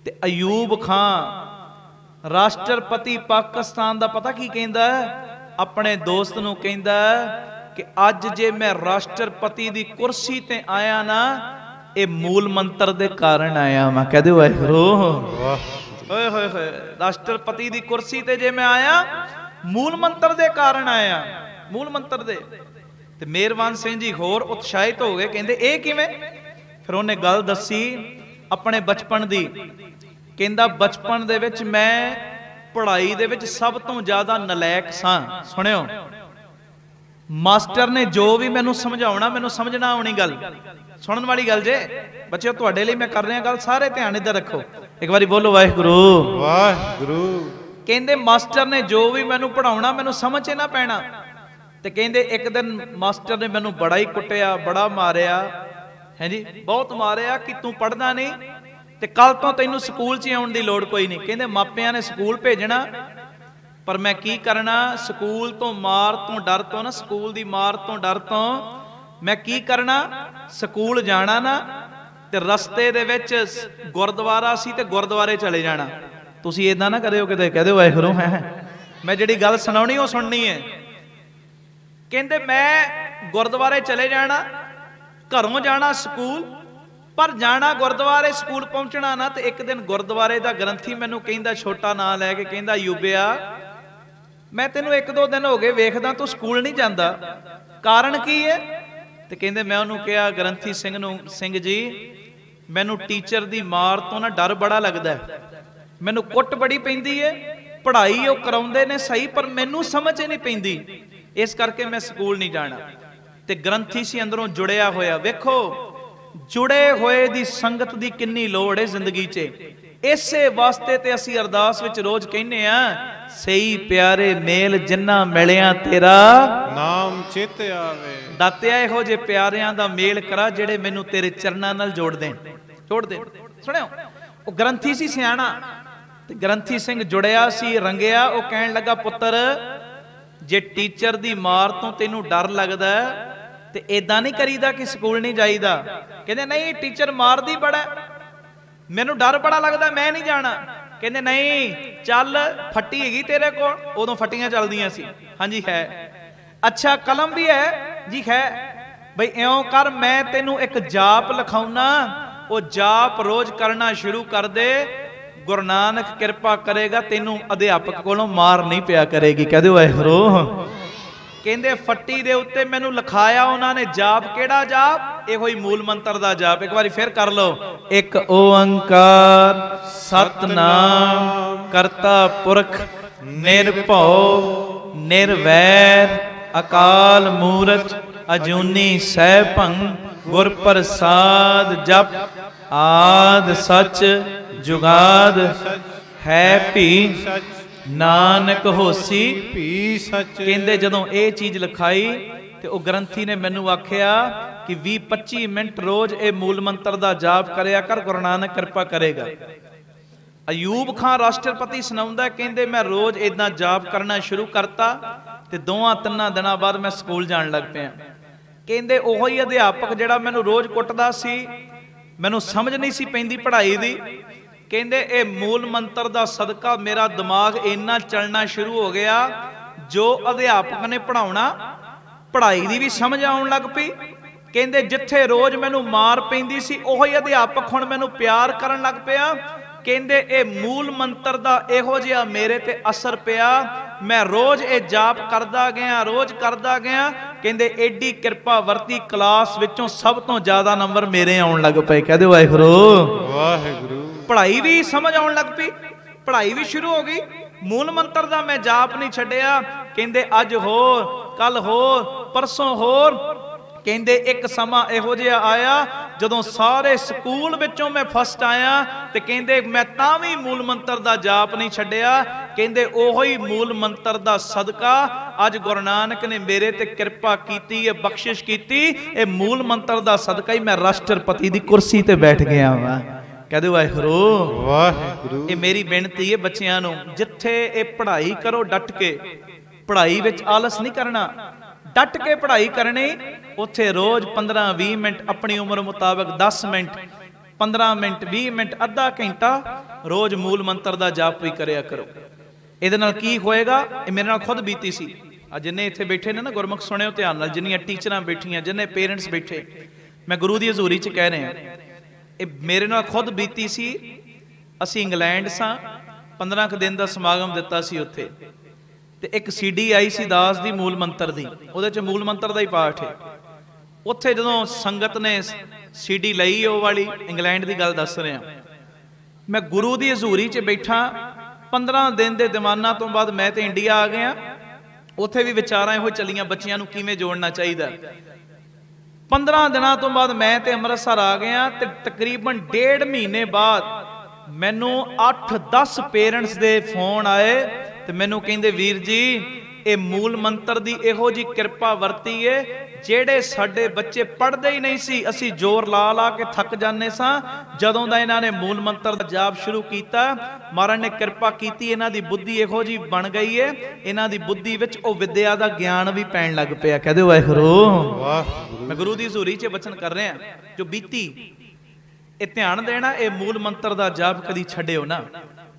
ਤੇ ਅਯੂਬ ਖਾਨ ਰਾਸ਼ਟਰਪਤੀ ਪਾਕਿਸਤਾਨ ਦਾ ਪਤਾ ਕੀ ਕਹਿੰਦਾ? ਆਪਣੇ ਦੋਸਤ ਨੂੰ ਕਹਿੰਦਾ ਕਿ ਅੱਜ ਜੇ ਮੈਂ ਰਾਸ਼ਟਰਪਤੀ ਦੀ ਕੁਰਸੀ ਤੇ ਆਇਆ ਨਾ, ਇਹ ਮੂਲ ਮੰਤਰ ਦੇ ਕਾਰਨ ਆਇਆ ਮੈਂ। ਕਹਦੇ ਵਾਹਿਗੁਰੂ। ਓਏ ਹੋਏ ਹੋਏ, ਰਾਸ਼ਟਰਪਤੀ ਦੀ ਕੁਰਸੀ ਤੇ ਜੇ ਮੈਂ ਆਇਆ, ਮੂਲ ਮੰਤਰ ਦੇ ਕਾਰਨ ਆਇਆ, ਮੂਲ ਮੰਤਰ ਦੇ। ਤੇ ਮਿਹਰਬਾਨ ਸਿੰਘ ਜੀ ਹੋਰ ਉਤਸ਼ਾਹਿਤ ਹੋ ਗਏ, ਕਹਿੰਦੇ ਇਹ ਕਿਵੇਂ? ਫਿਰ ਉਹਨੇ ਗੱਲ ਦੱਸੀ ਆਪਣੇ ਬਚਪਨ ਦੀ। ਕਹਿੰਦਾ ਬਚਪਨ ਦੇ ਵਿੱਚ ਮੈਂ ਪੜ੍ਹਾਈ ਦੇ ਵਿੱਚ ਸਭ ਤੋਂ ਜ਼ਿਆਦਾ ਨਲਾਇਕ ਸਾਂ। ਸੁਣਿਓ, ਮਾਸਟਰ ਨੇ ਜੋ ਵੀ ਮੈਨੂੰ ਸਮਝਾਉਣਾ, ਮੈਨੂੰ ਸਮਝਣਾ ਆਉਣੀ। ਗੱਲ ਸੁਣਨ ਵਾਲੀ ਗੱਲ ਜੇ ਬੱਚਿਓ, ਤੁਹਾਡੇ ਲਈ ਮੈਂ ਕਰ ਰਿਹਾ ਗੱਲ, ਸਾਰੇ ਧਿਆਨ ਇੱਧਰ ਰੱਖੋ। ਇੱਕ ਵਾਰੀ ਬੋਲੋ ਵਾਹਿਗੁਰੂ। ਵਾਹਿਗੁਰੂ। ਕਹਿੰਦੇ ਮਾਸਟਰ ਨੇ ਜੋ ਵੀ ਮੈਨੂੰ ਪੜਾਉਣਾ, ਮੈਨੂੰ ਸਮਝ ਨਾ ਪੈਣਾ। ਤੇ ਕਹਿੰਦੇ ਇੱਕ ਦਿਨ ਮਾਸਟਰ ਨੇ ਮੈਨੂੰ ਬੜਾ ਹੀ ਕੁੱਟਿਆ, ਬੜਾ ਮਾਰਿਆ, ਹੈ ਜੀ, ਬਹੁਤ ਮਾਰਿਆ ਕਿ ਤੂੰ ਪੜ੍ਹਦਾ ਨਹੀਂ ਤੇ ਕੱਲ ਤੋਂ ਤੈਨੂੰ ਸਕੂਲ 'ਚ ਆਉਣ ਦੀ ਲੋੜ ਕੋਈ ਨਹੀਂ। ਕਹਿੰਦੇ ਮਾਪਿਆਂ ਨੇ ਸਕੂਲ ਭੇਜਣਾ, ਪਰ ਮੈਂ ਕੀ ਕਰਨਾ? ਸਕੂਲ ਤੋਂ ਮਾਰ ਤੋਂ ਡਰ ਤੋਂ ਨਾ, ਸਕੂਲ ਦੀ ਮਾਰ ਤੋਂ ਡਰ ਤੋਂ ਮੈਂ ਕੀ ਕਰਨਾ? ਸਕੂਲ ਜਾਣਾ ਨਾ, ਤੇ ਰਸਤੇ ਦੇ ਵਿੱਚ ਗੁਰਦੁਆਰਾ ਸੀ ਤੇ ਗੁਰਦੁਆਰੇ ਚਲੇ ਜਾਣਾ। ਤੁਸੀਂ ਇਦਾਂ ਨਾ ਕਰਿਓ ਕਿਤੇ, ਕਹਦੇ ਵਾਹਿਗੁਰੂ। ਹੈ ਮੈਂ ਜਿਹੜੀ ਗੱਲ ਸੁਣਾਉਣੀ ਉਹ ਸੁਣਨੀ ਹੈ। ਕਹਿੰਦੇ ਮੈਂ ਗੁਰਦੁਆਰੇ ਚਲੇ ਜਾਣਾ, ਘਰੋਂ ਜਾਣਾ ਸਕੂਲ, ਪਰ ਜਾਣਾ ਗੁਰਦੁਆਰੇ, ਸਕੂਲ ਪਹੁੰਚਣਾ ਨਾ। ਤੇ ਇੱਕ ਦਿਨ ਗੁਰਦੁਆਰੇ ਦਾ ਗ੍ਰੰਥੀ ਮੈਨੂੰ ਕਹਿੰਦਾ, ਛੋਟਾ ਨਾਂ ਲੈ ਕੇ ਕਹਿੰਦਾ, ਯੂਬਿਆ ਮੈਂ ਤੈਨੂੰ 1-2 ਦਿਨ ਹੋ ਗਏ ਵੇਖਦਾ, ਤੂੰ ਸਕੂਲ ਨਹੀਂ ਜਾਂਦਾ, ਕਾਰਨ ਕੀ ਹੈ? ਤੇ ਕਹਿੰਦੇ ਮੈਂ ਉਹਨੂੰ ਕਿਹਾ ਗ੍ਰੰਥੀ ਸਿੰਘ ਨੂੰ, ਸਿੰਘ ਜੀ ਮੈਨੂੰ ਟੀਚਰ ਦੀ ਮਾਰ ਤੋਂ ਨਾ ਡਰ ਬੜਾ ਲੱਗਦਾ, ਮੈਨੂੰ ਕੁੱਟ ਬੜੀ ਪੈਂਦੀ ਹੈ, ਪੜ੍ਹਾਈ ਉਹ ਕਰਾਉਂਦੇ ਨੇ ਸਹੀ, ਪਰ ਮੈਨੂੰ ਸਮਝ ਨਹੀਂ ਪੈਂਦੀ, ਇਸ ਕਰਕੇ ਮੈਂ ਸਕੂਲ ਨਹੀਂ ਜਾਣਾ। ਤੇ ਗ੍ਰੰਥੀ ਸੀ ਅੰਦਰੋਂ ਜੁੜਿਆ ਹੋਇਆ। ਵੇਖੋ ਜੁੜੇ ਹੋਏ ਦੀ ਸੰਗਤ ਦੀ ਕਿੰਨੀ ਲੋੜ ਹੈ ਜ਼ਿੰਦਗੀ 'ਚ। ਇਸੇ ਵਾਸਤੇ ਤੇ ਅਸੀਂ ਅਰਦਾਸ ਵਿੱਚ ਰੋਜ਼ ਕਹਿੰਦੇ ਆ, ਸਹੀ ਪਿਆਰੇ ਮੇਲ ਜਿੰਨਾ ਮਿਲਿਆ ਤੇਰਾ ਨਾਮ ਚਿਤ ਆਵੇ। ਦਾਤਿਆ ਇਹੋ ਜੇ ਪਿਆਰਿਆਂ ਦਾ ਮੇਲ ਕਰਾ ਜਿਹੜੇ ਮੈਨੂੰ ਤੇਰੇ ਚਰਨਾਂ ਨਾਲ ਜੋੜ ਦੇਣ, ਜੋੜ ਦੇਣ। ਸੁਣਿਓ, ਉਹ ਗ੍ਰੰਥੀ ਸੀ ਸਿਆਣਾ, ਤੇ ਗ੍ਰੰਥੀ ਸਿੰਘ ਜੁੜਿਆ ਸੀ, ਰੰਗਿਆ। ਉਹ ਕਹਿਣ ਲੱਗਾ, ਪੁੱਤਰ ਜੇ ਟੀਚਰ ਦੀ ਮਾਰ ਤੋਂ ਤੈਨੂੰ ਡਰ ਲੱਗਦਾ ਤੇ ਏਦਾਂ ਨਹੀਂ ਕਰੀਦਾ ਕਿ ਸਕੂਲ ਨਹੀਂ ਜਾਈਦਾ। ਕਹਿੰਦੇ ਨਹੀਂ, ਟੀਚਰ ਮਾਰਦੀ ਬੜਾ, ਮੈਨੂੰ ਡਰ ਬੜਾ ਲੱਗਦਾ, ਮੈਂ ਨਹੀਂ ਜਾਣਾ। ਕਹਿੰਦੇ ਨਹੀਂ ਚੱਲ, ਫੱਟੀ ਹੈਗੀ ਤੇਰੇ ਕੋਲ? ਉਦੋਂ ਫੱਟੀਆਂ ਚੱਲਦੀਆਂ ਸੀ। ਹਾਂਜੀ ਹੈ। ਅੱਛਾ ਕਲਮ ਵੀ ਹੈ? ਜੀ ਹੈ। ਬਈ ਇਉਂ ਕਰ, ਮੈਂ ਤੈਨੂੰ ਇੱਕ ਜਾਪ ਲਿਖਾਉਣਾ, ਉਹ ਜਾਪ ਰੋਜ਼ ਕਰਨਾ ਸ਼ੁਰੂ ਕਰ ਦੇ, ਗੁਰੂ ਨਾਨਕ ਕਿਰਪਾ ਕਰੇਗਾ, ਤੈਨੂੰ ਅਧਿਆਪਕ ਕੋਲੋਂ ਮਾਰ ਨਹੀਂ ਪਿਆ ਕਰੇਗੀ। ਕਹਦੇ ਵਾਹਿਗੁਰੂ। ਕਹਿੰਦੇ ਫੱਟੀ ਦੇ ਉੱਤੇ ਮੈਨੂੰ ਲਿਖਾਇਆ ਉਹਨਾਂ ਨੇ ਜਾਪ। ਕਿਹੜਾ ਜਾਪ? ਇਹੋ ਹੀ ਮੂਲ ਮੰਤਰ ਦਾ ਜਾਪ। ਇੱਕ ਵਾਰੀ ਫੇਰ ਕਰ ਲਓ। ਇੱਕ ਓੰਕਾਰ ਸਤਨਾਮ ਕਰਤਾ ਪੁਰਖ ਨਿਰਭਉ ਨਿਰਵੈਰ ਅਕਾਲ ਮੂਰਤ ਅਜੂਨੀ ਸੈਭੰ ਗੁਰ ਪ੍ਰਸਾਦ ਜਪ ਆਦ ਸਚ ਜੁਗਾਦ ਹੈ ਭੀ ਨਾਨਕ ਹੋਸੀ ਭੀ ਸਚ। ਕਹਿੰਦੇ ਜਦੋਂ ਇਹ ਚੀਜ਼ ਲਿਖਾਈ ਤੇ ਉਹ ਗ੍ਰੰਥੀ ਨੇ ਮੈਨੂੰ ਆਖਿਆ ਕਿ 20-25 ਮਿੰਟ ਰੋਜ਼ ਇਹ ਮੂਲ ਮੰਤਰ ਦਾ ਜਾਪ ਕਰਿਆ ਕਰ, ਗੁਰੂ ਨਾਨਕ ਕਿਰਪਾ ਕਰੇਗਾ। ਅਯੂਬ ਖਾਨ ਰਾਸ਼ਟਰਪਤੀ ਸੁਣਾਉਂਦਾ, ਕਹਿੰਦੇ ਮੈਂ ਰੋਜ਼ ਇਦਾਂ ਜਾਪ ਕਰਨਾ ਸ਼ੁਰੂ ਕਰਤਾ ਤੇ 2-3 ਦਿਨਾਂ ਬਾਅਦ ਮੈਂ ਸਕੂਲ ਜਾਣ ਲੱਗ ਪਿਆ। ਕਹਿੰਦੇ ਉਹੋ ਹੀ ਅਧਿਆਪਕ ਜਿਹੜਾ ਮੈਨੂੰ ਰੋਜ਼ ਕੁੱਟਦਾ ਸੀ, ਮੈਨੂੰ ਸਮਝ ਨਹੀਂ ਸੀ ਪੈਂਦੀ ਪੜ੍ਹਾਈ ਦੀ, ਕਹਿੰਦੇ ਇਹ ਮੂਲ ਮੰਤਰ ਦਾ ਸਦਕਾ ਮੇਰਾ ਦਿਮਾਗ ਇੰਨਾ ਚੱਲਣਾ ਸ਼ੁਰੂ ਹੋ ਗਿਆ, ਜੋ ਅਧਿਆਪਕ ਨੇ ਪੜ੍ਹਾਉਣਾ ਪੜ੍ਹਾਈ ਦੀ ਵੀ ਸਮਝ ਆਉਣ ਲੱਗ ਪਈ। ਕਹਿੰਦੇ ਜਿੱਥੇ ਰੋਜ਼ ਮੈਨੂੰ ਮਾਰ ਪੈਂਦੀ ਸੀ, ਉਹੋ ਹੀ ਅਧਿਆਪਕ ਹੁਣ ਮੈਨੂੰ ਪਿਆਰ ਕਰਨ ਲੱਗ ਪਿਆ। ਕਹਿੰਦੇ ਇਹ ਮੂਲ ਮੰਤਰ ਦਾ ਇਹੋ ਜਿਹਾ ਮੇਰੇ ਤੇ ਅਸਰ ਪਿਆ, ਮੈਂ ਰੋਜ਼ ਇਹ ਜਾਪ ਕਰਦਾ ਗਿਆ, ਰੋਜ਼ ਕਰਦਾ ਗਿਆ। ਕਹਿੰਦੇ ਐਡੀ ਕਿਰਪਾ ਵਰਤੀ, ਕਲਾਸ ਵਿੱਚੋਂ ਸਭ ਤੋਂ ਜ਼ਿਆਦਾ ਨੰਬਰ ਮੇਰੇ ਆਉਣ ਲੱਗ ਪਏ। ਕਹਦੇ ਵਾਹਿਗੁਰੂ ਵਾਹਿਗੁਰੂ। ਪੜ੍ਹਾਈ ਵੀ ਸਮਝ ਆਉਣ ਲੱਗ ਪਈ, ਪੜ੍ਹਾਈ ਵੀ ਸ਼ੁਰੂ ਹੋ ਗਈ। ਮੂਲ ਮੰਤਰ ਦਾ ਮੈਂ ਜਾਪ ਨਹੀਂ ਛੱਡਿਆ। ਕਹਿੰਦੇ ਅੱਜ ਹੋਰ, ਕੱਲ ਹੋਰ, ਪਰਸੋਂ ਹੋਰ। ਕਹਿੰਦੇ ਇੱਕ ਸਮਾਂ ਇਹੋ ਜਿਹਾ ਆਇਆ ਜਦੋਂ ਸਾਰੇ ਸਕੂਲ ਵਿੱਚੋਂ ਮੈਂ ਫਸਟ ਆਇਆ, ਤੇ ਕਹਿੰਦੇ ਮੈਂ ਤਾਂ ਵੀ ਮੂਲ ਮੰਤਰ ਦਾ ਜਾਪ ਨਹੀਂ ਛੱਡਿਆ। ਕਹਿੰਦੇ ਉਹੋ ਹੀ ਮੂਲ ਮੰਤਰ ਦਾ ਸਦਕਾ ਅੱਜ ਗੁਰੂ ਨਾਨਕ ਨੇ ਮੇਰੇ ਤੇ ਕਿਰਪਾ ਕੀਤੀ ਹੈ, ਬਖਸ਼ਿਸ਼ ਕੀਤੀ। ਇਹ ਮੂਲ ਮੰਤਰ ਦਾ ਸਦਕਾ ਹੀ ਮੈਂ ਰਾਸ਼ਟਰਪਤੀ ਦੀ ਕੁਰਸੀ ਤੇ ਬੈਠ ਗਿਆ ਵਾ। ਕਹਦੇ ਵਾਹਿਗੁਰੂ ਵਾਹਿਗੁਰੂ। ਇਹ ਮੇਰੀ ਬੇਨਤੀ ਹੈ ਬੱਚਿਆਂ ਨੂੰ, ਜਿੱਥੇ ਇਹ ਪੜ੍ਹਾਈ ਕਰੋ ਡਟ ਕੇ, ਪੜ੍ਹਾਈ ਵਿੱਚ ਆਲਸ ਨਹੀਂ ਕਰਨਾ, ਡਟ ਕੇ ਪੜ੍ਹਾਈ ਕਰਨੀ। ਉੱਥੇ ਰੋਜ਼ 15-20 ਮਿੰਟ ਆਪਣੀ ਉਮਰ ਮੁਤਾਬਕ 10 ਮਿੰਟ 15 ਮਿੰਟ 20 ਮਿੰਟ ਅੱਧਾ ਘੰਟਾ ਰੋਜ਼ ਮੂਲ ਮੰਤਰ ਦਾ ਜਾਪ ਵੀ ਕਰਿਆ ਕਰੋ। ਇਹਦੇ ਨਾਲ ਕੀ ਹੋਏਗਾ, ਇਹ ਮੇਰੇ ਨਾਲ ਖੁਦ ਬੀਤੀ ਸੀ। ਅੱਜ ਜਿੰਨੇ ਇੱਥੇ ਬੈਠੇ ਨੇ ਨਾ ਗੁਰਮੁਖ ਸੁਣਿਓ ਧਿਆਨ ਨਾਲ, ਜਿੰਨੀਆਂ ਟੀਚਰਾਂ ਬੈਠੀਆਂ, ਜਿੰਨੇ ਪੇਰੈਂਟਸ ਬੈਠੇ, ਮੈਂ ਗੁਰੂ ਦੀ ਹਜ਼ੂਰੀ 'ਚ ਕਹਿ ਰਿਹਾ, ਇਹ ਮੇਰੇ ਨਾਲ ਖੁਦ ਬੀਤੀ ਸੀ। ਅਸੀਂ ਇੰਗਲੈਂਡ ਸਾਂ, 15 ਕੁ ਦਿਨ ਦਾ ਸਮਾਗਮ ਦਿੱਤਾ ਸੀ ਉੱਥੇ, ਤੇ ਇੱਕ CD ਆਈ ਸੀ ਦਾਸ ਦੀ ਮੂਲ ਮੰਤਰ ਦੀ, ਉਹਦੇ 'ਚ ਮੂਲ ਮੰਤਰ ਦਾ ਹੀ ਪਾਠ ਹੈ। ਉੱਥੇ ਜਦੋਂ ਸੰਗਤ ਨੇ CD ਲਈ, ਉਹ ਵਾਲੀ ਇੰਗਲੈਂਡ ਦੀ ਗੱਲ ਦੱਸ ਰਿਹਾ, ਮੈਂ ਗੁਰੂ ਦੀ ਹਜ਼ੂਰੀ 'ਚ ਬੈਠਾ। 15 ਦਿਨ ਦੇ ਦੀਵਾਨਾਂ ਤੋਂ ਬਾਅਦ ਮੈਂ ਤੇ ਇੰਡੀਆ ਆ ਗਿਆ। ਉੱਥੇ ਵੀ ਵਿਚਾਰਾਂ ਇਹੋ ਚੱਲੀਆਂ, ਬੱਚਿਆਂ ਨੂੰ ਕਿਵੇਂ ਜੋੜਨਾ ਚਾਹੀਦਾ। 15 ਦਿਨਾਂ ਤੋਂ ਬਾਅਦ ਮੈਂ ਤੇ ਅੰਮ੍ਰਿਤਸਰ ਆ ਗਿਆ, ਤੇ ਤਕਰੀਬਨ 1.5 ਮਹੀਨੇ ਬਾਅਦ ਮੈਨੂੰ 8-10 ਪੇਰੈਂਟਸ ਦੇ ਫੋਨ ਆਏ, ਤੇ ਮੈਨੂੰ ਕਹਿੰਦੇ ਵੀਰ ਜੀ ਇਹ ਮੂਲ ਮੰਤਰ ਦੀ ਇਹੋ ਜੀ ਕਿਰਪਾ ਵਰਤੀ ਏ, ਜਿਹੜੇ ਸਾਡੇ ਬੱਚੇ ਪੜ੍ਹਦੇ ਹੀ ਨਹੀਂ ਸੀ, ਅਸੀਂ ਜ਼ੋਰ ਲਾ ਲਾ ਕੇ ਥੱਕ ਜਾਂਦੇ ਸਾਂ, ਜਦੋਂ ਦਾ ਇਹਨਾਂ ਨੇ ਮੂਲ ਮੰਤਰ ਦਾ ਜਾਪ ਸ਼ੁਰੂ ਕੀਤਾ, ਮਹਾਰਾਜ ਨੇ ਕਿਰਪਾ ਕੀਤੀ, ਇਹਨਾਂ ਦੀ ਬੁੱਧੀ ਇਹੋ ਜੀ ਬਣ ਗਈ ਏ, ਇਹਨਾਂ ਦੀ ਬੁੱਧੀ ਵਿੱਚ ਉਹ ਵਿਦਿਆ ਦਾ ਗਿਆਨ ਵੀ ਪੈਣ ਲੱਗ ਪਿਆ। ਕਹਦੇ ਵਾਹਿਗੁਰੂ ਵਾਹਿਗੁਰੂ। ਮੈਂ ਗੁਰੂ ਦੀ ਹਜ਼ੂਰੀ 'ਚ ਬਚਨ ਕਰ ਰਿਹਾ, ਜੋ ਬੀਤੀ ਇਹ ਧਿਆਨ ਦੇਣਾ। ਇਹ ਮੂਲ ਮੰਤਰ ਦਾ ਜਾਪ ਕਦੀ ਛੱਡਿਓ ਨਾ,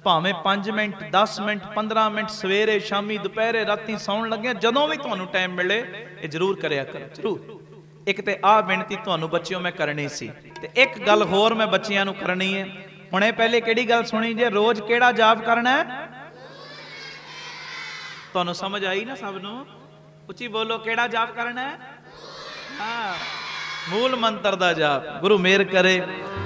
ਭਾਵੇਂ 5 ਮਿੰਟ 10 ਮਿੰਟ 15 ਮਿੰਟ, ਸਵੇਰੇ ਸ਼ਾਮੀ ਦੁਪਹਿਰੇ ਰਾਤੀ ਸੌਣ ਲੱਗਿਆ, ਜਦੋਂ ਵੀ ਤੁਹਾਨੂੰ ਟਾਈਮ ਮਿਲੇ ਇਹ ਜ਼ਰੂਰ ਕਰਿਆ ਕਰੋ, ਜ਼ਰੂਰ। ਇੱਕ ਤੇ ਆਹ ਬੇਨਤੀ ਤੁਹਾਨੂੰ ਬੱਚਿਓ ਮੈਂ ਕਰਨੀ ਸੀ, ਤੇ ਇੱਕ ਗੱਲ ਹੋਰ ਮੈਂ ਬੱਚਿਆਂ ਨੂੰ ਕਰਨੀ ਹੈ। ਹੁਣੇ ਪਹਿਲੇ ਕਿਹੜੀ ਗੱਲ ਸੁਣੀ ਜੇ, ਰੋਜ਼ ਕਿਹੜਾ ਜਾਪ ਕਰਨਾ ਹੈ? ਤੁਹਾਨੂੰ ਸਮਝ ਆਈ ਨਾ ਸਭ ਨੂੰ? ਉੱਚੀ ਬੋਲੋ, ਕਿਹੜਾ ਜਾਪ ਕਰਨਾ ਹੈ? ਹਾਂ, ਮੂਲ ਮੰਤਰ ਦਾ ਜਾਪ। ਗੁਰੂ ਮਿਹਰ ਕਰੇ,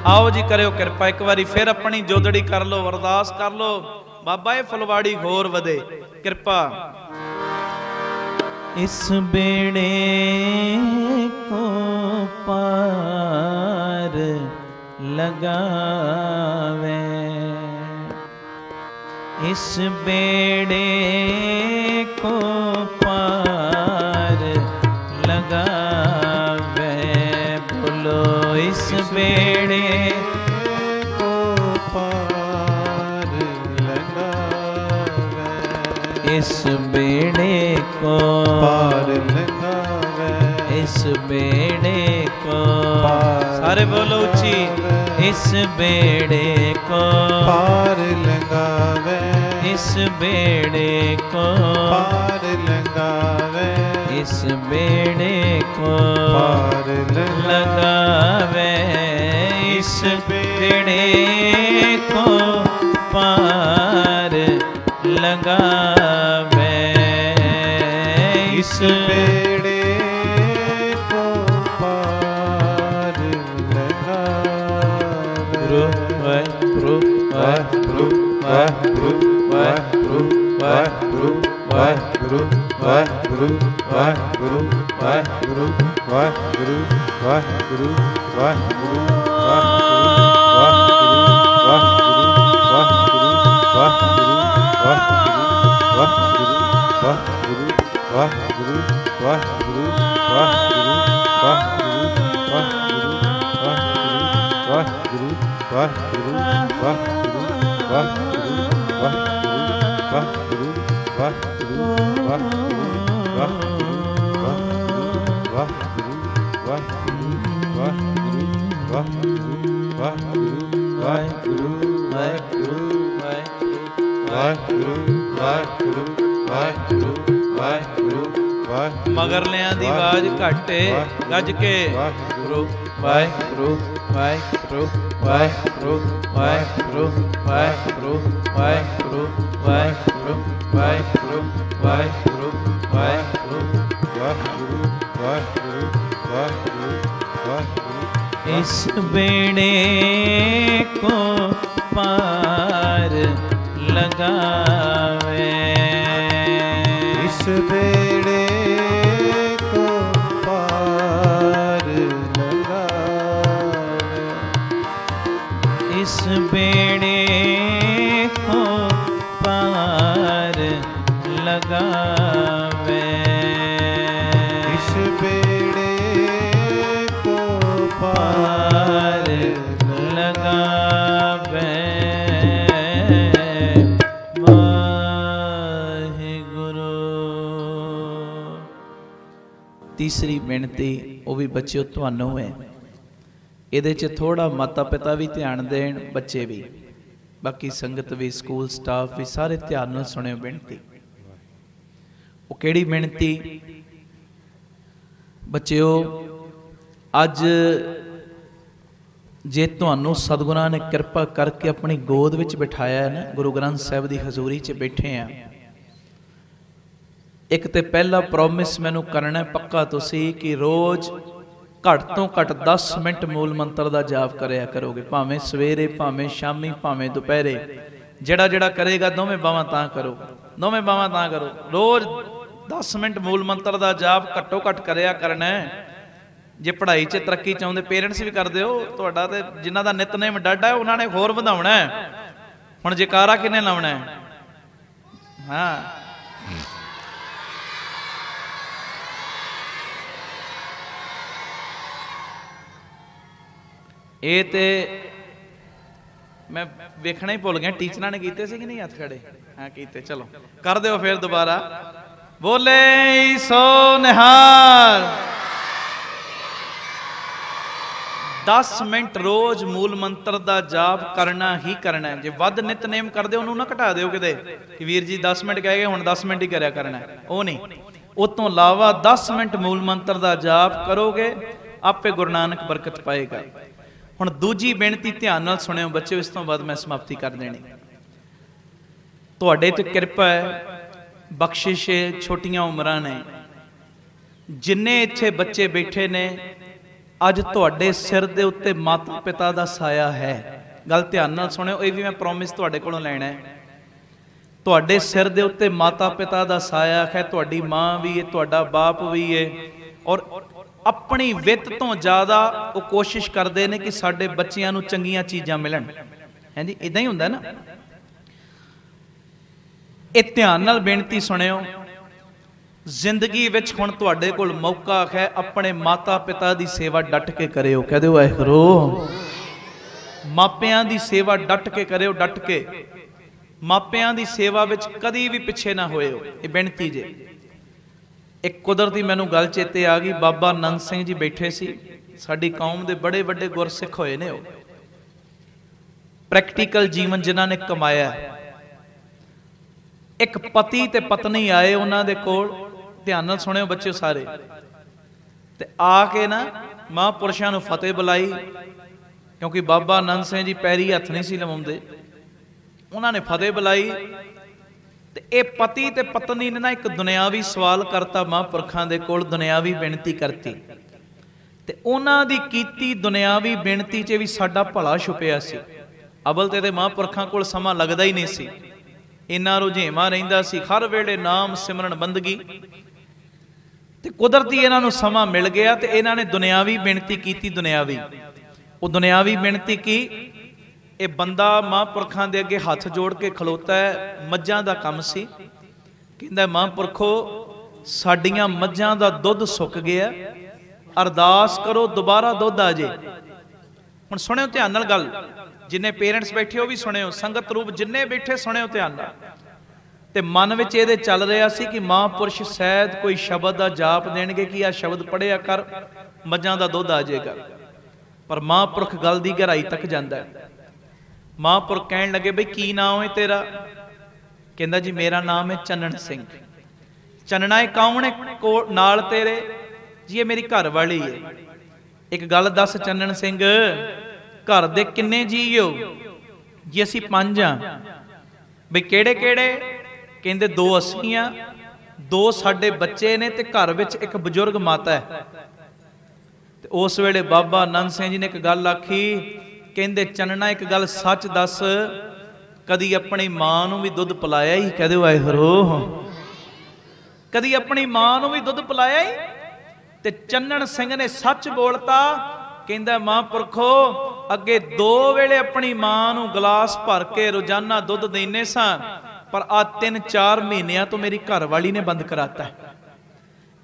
ਆਓ ਜੀ ਕਰਿਓ ਕਿਰਪਾ, ਇੱਕ ਵਾਰੀ ਫਿਰ ਆਪਣੀ ਜੋਦੜੀ ਕਰ ਲਓ, ਅਰਦਾਸ ਕਰ ਲਓ, ਬਾਬਾ ਇਹ ਫੁਲਵਾੜੀ ਹੋਰ ਵਧੇ, ਕਿਰਪਾ। ਇਸ ਬੇੜੇ ਕੋ ਪਾਰ ਲਗਾਵੇ, ਇਸ ਬੇੜੇ ਕੋ ਪਾਰ ਲਗਾਵੇ, ਬੋਲੋ ਇਸ ਬੇੜੇ ਕੋ ਪਾਰ ਲਗਾਵੇ, ਇਸ ਬੇੜੇ ਕੋ ਪਾਰ ਲਗਾਵੇ, ਇਸ ਬੇੜੇ ਕੋ ਪਾਰ, ਸਾਰੇ ਬੋਲੋ ਉੱਚੀ, ਇਸ ਬੇੜੇ ਕੋ ਪਾਰ ਲਗਾਵੇ, ਇਸ ਬੇੜੇ ਕੋ ਪਾਰ ਲਗਾਵੇ, ਇਸ ਬੇੜੇ ਕੋ ਪਾਰ ਲਗਾਵੇ, ਇਸ ਬੇੜੇ ਕੋ ਪਾਰ ਲਗਾਵੇ, ਇਸ ਬੇੜੇ ਕੋ ਪਾਰ ਲਗਾਵੇ। ਵਾਹਿਗੁਰੂ ਵਾਹਿਗੁਰੂ ਵਾਹਿਗੁਰੂ ਵਾਹਿਗੁਰੂ ਵਾਹਿਗੁਰੂ ਵਾਹਿਗੁਰੂ ਵਾਹਿਗੁਰੂ ਵਾਹਿਗੁਰੂ ਵਾਹਿਗੁਰੂ ਵਾਹਿਗੁਰੂ ਵਾਹਿਗੁਰੂ ਵਾਹਿਗੁਰੂ ਵਾਹਿਗੁਰੂ ਵਾਹਿਗੁਰੂ ਮਗਰਲਿਆਂ ਦੀ ਆਵਾਜ਼ ਘੱਟੇ ਗੱਜ ਕੇ ਵਾਹਿਗੁਰੂ ਵਾਹਿਗੁਰੂ ਵਾਹਿਗੁਰੂ ਵਾਹਿਗੁਰੂ ਵਾਹਿਗੁਰੂ ਵਾਹਿਗੁਰੂ ਵਾਹਿਗੁਰੂ ਵਾਹਿਗੁਰੂ ਵਾਹਿਗੁਰੂ ਵਾਹਿਗੁਰੂ ਵਾਹਿਗੁਰੂ ਇਸ ਬੇੜੇ ਕੋ ਪਾਰ ਲਗਾਵੇ ਇਸ ਬੇੜੇ ਕੋ ਪਾਰ ਲਗਾਵੇ ਇਸ ਬੇੜੇ ਕੋ ਪਾਰ ਲਗਾਵੇ ਇਸ ਬੇੜੇ ਕੋ ਪਾਰ ਲਗਾਵੇ ਤੀਸਰੀ ਬੇਨਤੀ ਉਹ ਵੀ ਬੱਚਿਓ ਤੁਹਾਨੂੰ ਹੈ। ਇਹਦੇ 'ਚ ਥੋੜਾ ਮਾਤਾ ਪਿਤਾ ਵੀ ਧਿਆਨ ਦੇਣ, ਬੱਚੇ ਵੀ, ਬਾਕੀ ਸੰਗਤ ਵੀ, ਸਕੂਲ ਸਟਾਫ ਵੀ, ਸਾਰੇ ਧਿਆਨ ਨਾਲ ਸੁਣਿਓ ਬੇਨਤੀ। ਉਹ ਕਿਹੜੀ ਬੇਨਤੀ ਬੱਚਿਓ? ਅੱਜ ਜੇ ਤੁਹਾਨੂੰ ਸਤਿਗੁਰਾਂ ਨੇ ਕਿਰਪਾ ਕਰਕੇ ਆਪਣੀ ਗੋਦ ਵਿੱਚ ਬਿਠਾਇਆ ਹੈ ਨਾ, ਗੁਰੂ ਗ੍ਰੰਥ ਸਾਹਿਬ ਦੀ ਹਜ਼ੂਰੀ 'ਚ ਬੈਠੇ ਆ, ਇੱਕ ਤੇ ਪਹਿਲਾ ਪ੍ਰੋਮਿਸ ਮੈਨੂੰ ਕਰਨਾ ਪੱਕਾ ਤੁਸੀਂ ਕਿ ਰੋਜ਼ ਘੱਟ ਤੋਂ ਘੱਟ 10 ਮਿੰਟ ਮੂਲ ਮੰਤਰ ਦਾ ਜਾਪ ਕਰਿਆ ਕਰੋਗੇ, ਭਾਵੇਂ ਸਵੇਰੇ, ਭਾਵੇਂ ਸ਼ਾਮੀ, ਭਾਵੇਂ ਦੁਪਹਿਰੇ। ਜਿਹੜਾ ਕਰੇਗਾ ਦੋਵੇਂ ਬਾਹਾਂ ਤਾਂ ਕਰੋ, ਦੋਵੇਂ ਬਾਹਾਂ ਤਾਂ ਕਰੋ। ਰੋਜ਼ 10 ਮਿੰਟ ਮੂਲ ਮੰਤਰ ਦਾ ਜਾਪ ਘੱਟੋ ਘੱਟ ਕਰਿਆ ਕਰਨਾ। ਜੇ ਪੜ੍ਹਾਈ 'ਚ ਤਰੱਕੀ ਚਾਹੁੰਦੇ, ਪੇਰੈਂਟਸ ਵੀ ਕਰ ਦਿਓ, ਤੁਹਾਡਾ ਤੇ ਜਿਨ੍ਹਾਂ ਦਾ ਨਿਤਨੇਮ ਡਾਢਾ ਉਹਨਾਂ ਨੇ ਹੋਰ ਵਧਾਉਣਾ। ਹੁਣ ਜੈਕਾਰਾ ਕਿਹਨੇ ਲਾਉਣਾ? ਹਾਂ, ਇਹ ਤੇ ਮੈਂ ਵੇਖਣਾ ਹੀ ਭੁੱਲ ਗਿਆ, ਟੀਚਰਾਂ ਨੇ ਕੀਤੇ ਸੀ ਕਿ ਨਹੀਂ ਹੱਥ ਖੜੇ? ਹਾਂ ਕੀਤੇ, ਚਲੋ ਕਰ ਦਿਓ ਫਿਰ ਦੁਬਾਰਾ। ਬੋਲੇ ਸੋ ਨਿਹਾਲ। 10 ਮਿੰਟ ਰੋਜ਼ ਮੂਲ ਮੰਤਰ ਦਾ ਜਾਪ ਕਰਨਾ ਹੀ ਕਰਨਾ। ਜੇ ਵੱਧ ਨਿਤਨੇਮ ਕਰਦੇ ਉਹਨੂੰ ਨਾ ਘਟਾ ਦਿਓ ਕਿਤੇ ਕਿ ਵੀਰ ਜੀ 10 ਮਿੰਟ ਕਹਿ ਗਏ ਹੁਣ 10 ਮਿੰਟ ਹੀ ਕਰਿਆ ਕਰਨਾ, ਉਹ ਨਹੀਂ। ਉਹ ਤੋਂ ਇਲਾਵਾ 10 ਮਿੰਟ ਮੂਲ ਮੰਤਰ ਦਾ ਜਾਪ ਕਰੋਗੇ, ਆਪੇ ਗੁਰੂ ਨਾਨਕ ਬਰਕਤ ਪਾਏਗਾ। ਹੁਣ ਦੂਜੀ ਬੇਨਤੀ ਧਿਆਨ ਨਾਲ ਸੁਣਿਓ ਬੱਚਿਓ, ਇਸ ਤੋਂ ਬਾਅਦ ਮੈਂ ਸਮਾਪਤੀ ਕਰ ਦੇਣੀ। ਤੁਹਾਡੇ ਤੇ ਕਿਰਪਾ ਹੈ, ਬਖਸ਼ਿਸ਼ ਹੈ, ਛੋਟੀਆਂ ਉਮਰਾਂ ਨੇ। ਜਿੰਨੇ ਇੱਥੇ ਬੱਚੇ ਬੈਠੇ ਨੇ, ਅੱਜ ਤੁਹਾਡੇ ਸਿਰ ਦੇ ਉੱਤੇ ਮਾਤਾ ਪਿਤਾ ਦਾ ਸਾਇਆ ਹੈ। ਗੱਲ ਧਿਆਨ ਨਾਲ ਸੁਣਿਓ, ਇਹ ਵੀ ਮੈਂ ਪ੍ਰੋਮਿਸ ਤੁਹਾਡੇ ਕੋਲੋਂ ਲੈਣਾ ਹੈ। ਤੁਹਾਡੇ ਸਿਰ ਦੇ ਉੱਤੇ ਮਾਤਾ ਪਿਤਾ ਦਾ ਸਾਇਆ ਹੈ, ਤੁਹਾਡੀ ਮਾਂ ਵੀ ਹੈ, ਤੁਹਾਡਾ ਬਾਪ ਵੀ ਹੈ, ਔਰ ਆਪਣੀ ਵਿੱਤ ਤੋਂ ਜ਼ਿਆਦਾ ਉਹ ਕੋਸ਼ਿਸ਼ ਕਰਦੇ ਨੇ ਕਿ ਸਾਡੇ ਬੱਚਿਆਂ ਨੂੰ ਚੰਗੀਆਂ ਚੀਜ਼ਾਂ ਮਿਲਣ। ਹਾਂਜੀ, ਇਦਾਂ ਹੀ ਹੁੰਦਾ ਨਾ। ਇਹ ਧਿਆਨ ਨਾਲ ਬੇਨਤੀ ਸੁਣਿਓ, ਜ਼ਿੰਦਗੀ ਵਿੱਚ ਹੁਣ ਤੁਹਾਡੇ ਕੋਲ ਮੌਕਾ ਹੈ, ਆਪਣੇ ਮਾਤਾ ਪਿਤਾ ਦੀ ਸੇਵਾ ਡਟ ਕੇ ਕਰਿਓ। ਕਹਿ ਦਿਓ ਵਾਹਿਗੁਰੂ। ਮਾਪਿਆਂ ਦੀ ਸੇਵਾ ਡਟ ਕੇ ਕਰਿਓ, ਡਟ ਕੇ। ਮਾਪਿਆਂ ਦੀ ਸੇਵਾ ਵਿੱਚ ਕਦੀ ਵੀ ਪਿੱਛੇ ਨਾ ਹੋਇਓ, ਇਹ ਬੇਨਤੀ ਜੇ। ਇੱਕ ਕੁਦਰਤੀ ਮੈਨੂੰ ਗੱਲ ਚੇਤੇ ਆ ਗਈ, ਬਾਬਾ ਨੰਦ ਸਿੰਘ ਜੀ ਬੈਠੇ ਸੀ, ਸਾਡੀ ਕੌਮ ਦੇ ਬੜੇ ਵੱਡੇ ਗੁਰਸਿੱਖ ਹੋਏ ਨੇ। ਉਹ ਪ੍ਰੈਕਟੀਕਲ ਜੀਵਨ ਜਿਨ੍ਹਾਂ ਨੇ ਕਮਾਇਆ। ਇੱਕ ਪਤੀ ਤੇ ਪਤਨੀ ਆਏ ਉਹਨਾਂ ਦੇ ਕੋਲ, ਧਿਆਨ ਨਾਲ ਸੁਣਿਓ ਬੱਚਿਓ ਸਾਰੇ, ਤੇ ਆ ਕੇ ਨਾ ਮਹਾਂਪੁਰਸ਼ਾਂ ਨੂੰ ਫਤਿਹ ਬੁਲਾਈ, ਕਿਉਂਕਿ ਬਾਬਾ ਨੰਦ ਸਿੰਘ ਜੀ ਪੈਰੀ ਹੱਥ ਨਹੀਂ ਸੀ ਲਵਾਉਂਦੇ। ਉਹਨਾਂ ਨੇ ਫਤਿਹ ਬੁਲਾਈ ਤੇ ਇਹ ਪਤੀ ਤੇ ਪਤਨੀ ਨੇ ਨਾ ਇੱਕ ਦੁਨਿਆਵੀ ਸਵਾਲ ਕਰਤਾ ਮਹਾਂਪੁਰਖਾਂ ਦੇ ਕੋਲ, ਦੁਨਿਆਵੀ ਬੇਨਤੀ ਕਰਤੀ। ਤੇ ਉਹਨਾਂ ਦੀ ਕੀਤੀ ਦੁਨਿਆਵੀ ਬੇਨਤੀ 'ਚ ਵੀ ਸਾਡਾ ਭਲਾ ਛੁਪਿਆ ਸੀ। ਅਵਲ ਤੇ ਮਹਾਂਪੁਰਖਾਂ ਕੋਲ ਸਮਾਂ ਲੱਗਦਾ ਹੀ ਨਹੀਂ ਸੀ, ਇੰਨਾ ਰੁਝੇਵਾਂ ਰਹਿੰਦਾ ਸੀ, ਹਰ ਵੇਲੇ ਨਾਮ ਸਿਮਰਨ ਬੰਦਗੀ। ਤੇ ਕੁਦਰਤੀ ਇਹਨਾਂ ਨੂੰ ਸਮਾਂ ਮਿਲ ਗਿਆ ਤੇ ਇਹਨਾਂ ਨੇ ਦੁਨਿਆਵੀ ਬੇਨਤੀ ਕੀਤੀ। ਦੁਨਿਆਵੀ, ਉਹ ਦੁਨਿਆਵੀ ਬੇਨਤੀ ਕੀ? ਇਹ ਬੰਦਾ ਮਹਾਂਪੁਰਖਾਂ ਦੇ ਅੱਗੇ ਹੱਥ ਜੋੜ ਕੇ ਖਲੋਤਾ ਹੈ, ਮੱਝਾਂ ਦਾ ਕੰਮ ਸੀ। ਕਹਿੰਦਾ ਮਹਾਂਪੁਰਖੋ ਸਾਡੀਆਂ ਮੱਝਾਂ ਦਾ ਦੁੱਧ ਸੁੱਕ ਗਿਆ, ਅਰਦਾਸ ਕਰੋ ਦੁਬਾਰਾ ਦੁੱਧ ਆ ਜੇ। ਹੁਣ ਸੁਣਿਓ ਧਿਆਨ ਨਾਲ ਗੱਲ, जिन्ने पेरेंट्स बैठे हो भी सुनियो, संगत रूप जिन्ने बैठे सुनियो ध्यान नाल। ते मन विच इहदे चल रहा सी कि महापुरुष शायद कोई शब्द दा जाप देणगे कि आ शब्द पढ़िया कर, मझां दा दुध आ जाएगा। पर महापुरख गल दी गहराई तक जांदा है। महापुरख कहण लगे बई की नाम है तेरा? कहंदा जी मेरा नाम है चन्नन सिंह। चन्नना है कौन है को नाल तेरे? जी ये मेरी घर वाली है। एक गल दस चन्नन सिंह, घर दे किन्ने जी हो? जी असीं 5 हां। बई केड़े केड़े? कहंदे 2 असीं हां, 2 साडे बच्चे ने ते घर विच एक बजुर्ग माता है। ते उस वेले बाबा नंद सिंह जी ने एक गल आखी, कहंदे चन्नना एक गल सच दस, कदी अपनी मां नूं भी दुध पिलाया ही? कह दो वाहिगुरू, कदी अपनी मां नूं भी दुध पिलाया ही? ते चन्नन सिंह ने सच बोलता। कहंदा महापुरखो अगे 2 वेले अपनी मां नूं गिलास भर के रोजाना दुध देने सां, पर आ 3-4 महीनों तो मेरी घर वाली ने बंद कराता है।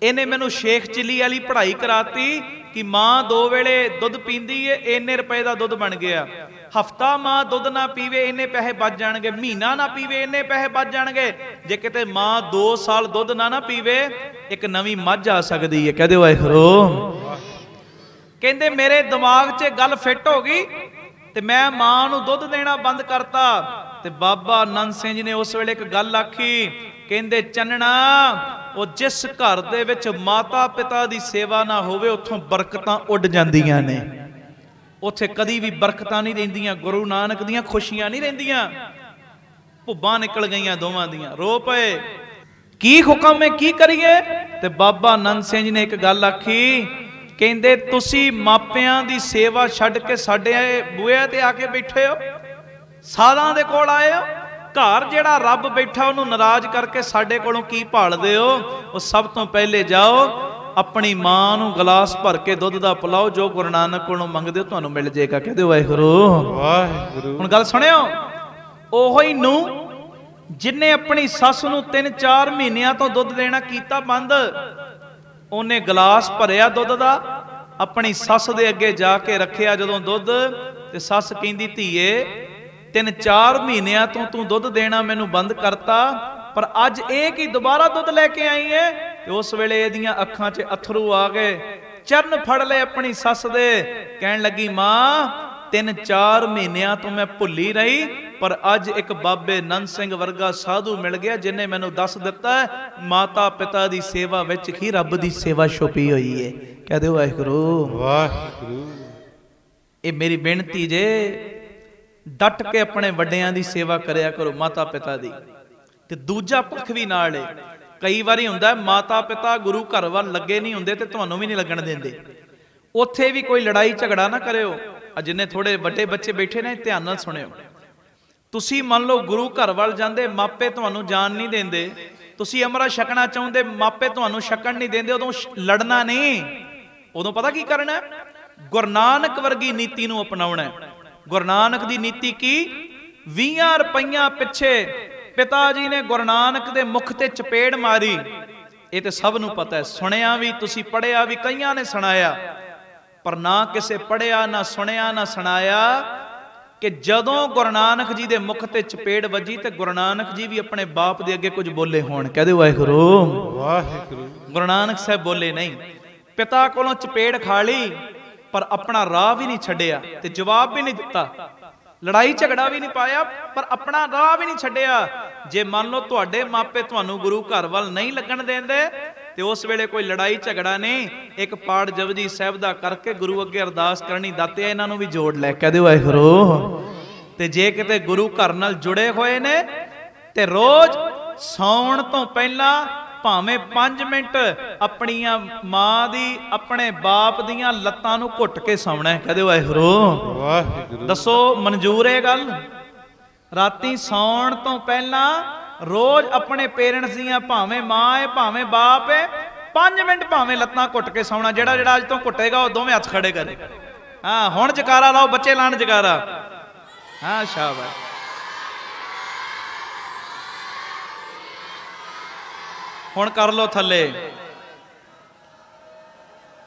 इन्हें मैनू शेख चिली वाली पढ़ाई कराती कि मां 2 वेले दुध पींदी है, इन्ने रुपए का दुध बन गया। हफ्ता मां दुध ना पीवे इन्ने पैसे बच जाणगे, महीना ना पीवे इन्ने पैसे बच जाणगे। जे किते मां 2 साल दुध ना पीवे, एक नवी मझ आ सकती है। कह दो वाहिगुरू। कहंदे मेरे दिमाग 'च गल फिट हो गई ते मैं मां नूं दुध देना बंद करता। ते बाबा नंद सिंह जी ने उस वेले एक गल आखी, कहंदे चन्नना ਉਹ जिस घर दे विच माता पिता दी सेवा ना होवे उत्थों बरकतां उड़ जांदियां ने। उत्थे कदी भी बरकतां नहीं रहिंदियां, गुरु नानक दीयां खुशियां नहीं रहिंदियां। भुब्बां निकल गईयां दोवां दीयां, रो पए की हुक्म है की करिए? ते बाबा नंद सिंह जी ने एक गल आखी, कहंदे तुसी मापियां दी सेवा छड्ड के साडे बूहे ते आके बैठे हो, साधां दे कोल आए हो। घर जेड़ा रब बैठा उन्होंने नाराज करके साडे कोलों की भालदे हो? वो सब तो पहले जाओ अपनी मां नूं गिलास भर के दुध दा पिलाओ, जो गुरु नानक कोलों मंगदे हो तुहानूं मिल जाएगा। कह दो वाहिगुरू। वाहिगुरू। हुण गल सुनियो, ओही नूं जिन्ने अपनी सस नूं 3-4 महीनों तो दुध देना कीता बंद, उन्हें गिलास भरिया दुध दा, अपनी सस दे अगे जाके रखिया जदों दुध, ते सस कहंदी धीए 3-4 महीनों तो तू दुध देना मैनू बंद करता, पर अज ये कि दोबारा दुध लैके आई है? ते उस वेले इहदियां अखां 'च अथरू आ गए। चरण फड़ ले अपनी सस दे, कहन लगी मां 3-4 महीनों तो मैं भुली रही, पर अज एक बाबे नंद सिंह वर्गा साधु मिल गया जिन्हें मैनू दस दिता है माता पिता की सेवा विच ही रब की सेवा छुपी हुई है। कह दो वाहिगुरू। वाहिगुरू। ये मेरी बेनती जे, डट के अपने वड्डियां दी सेवा करया करो, माता पिता दी। ते दूजा पक्ष भी नाल है, कई बारी हुंदा है माता पिता गुरु घर वाल लगे नहीं हुंदे ते तुहानूं भी नहीं लगण देंदे, उत्थे भी कोई लड़ाई झगड़ा ना करियो। जिन्ने थोड़े वड्डे बच्चे बैठे ने ध्यान नाल सुणियो, तुसी मान लो गुरु घर वाल जांदे, मापे तुहानूं जान नहीं देंदे, तुसी अमृत छकना चाहुंदे, मापे तुहानूं छकण नहीं देंदे, उदों लड़ना नहीं, उदों पता की करना, गुरु नानक वर्गी नीति नूं अपनाउणा है। गुरु नानक दी नीति की 20 रुपइया पिछे पिता जी ने गुरु नानक दे मुख ते चपेड़ मारी। ये तो सब नूं पता है, सुनिया भी, तुसी पढ़िया भी, कईयां ने सुनाया, पर ना किसे पढ़िया ना सुनिया ना सुनाया कि जदों गुरु नानक जी दे मुख ते चपेड़ वजी ते गुरु नानक जी भी अपने बाप दे अगे कुछ बोले होण। कह दो वाहिगुरू। वाहिगुरू। गुरु नानक साहब बोले नहीं, पिता कोलों चपेड़ खा ली पर अपना राह भी नहीं छड्डिया ते जवाब भी नहीं दिता, लड़ाई झगड़ा भी नहीं पाया पर अपना राह भी नहीं छड्डिया। जे मान लो तुहाडे मापे तुहानूं गुरु घर वाल नहीं लगण देंदे ते उस वेले कोई लड़ाई झगड़ा नहीं, एक पाठ जपजी साहिब दा करके गुरु अगे अरदास करनी, दाते इन्हां नूं भी जोड़ लै। कह दो वाहिगुरू। ते जे किते गुरु घर नाल जुड़े होए ने ते रोज सौण तो पहला भावें 5 मिनट अपनी मां दी अपने बाप दियां लत्तां नूं घुट के सौना है। कह दो वाहिगुरू। वाहिगुरू। दसो मंजूर है गल? राती सौण तो पहला रोज अपने पेरेंट्स दियां भावें मां है भावें बाप है 5 मिनट भावें लत्तां घुट के सौना। जेड़ा जेड़ा अज तो घुटेगा वो दोवें हथ खड़े करे। हाँ हुण जकारा लाओ, बच्चे लाण जकारा। हाँ शाबाश। हुण कर लो थले।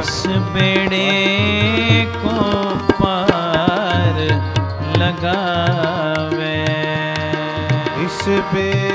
इस बेड़े को पार लगावे। इस बेड़े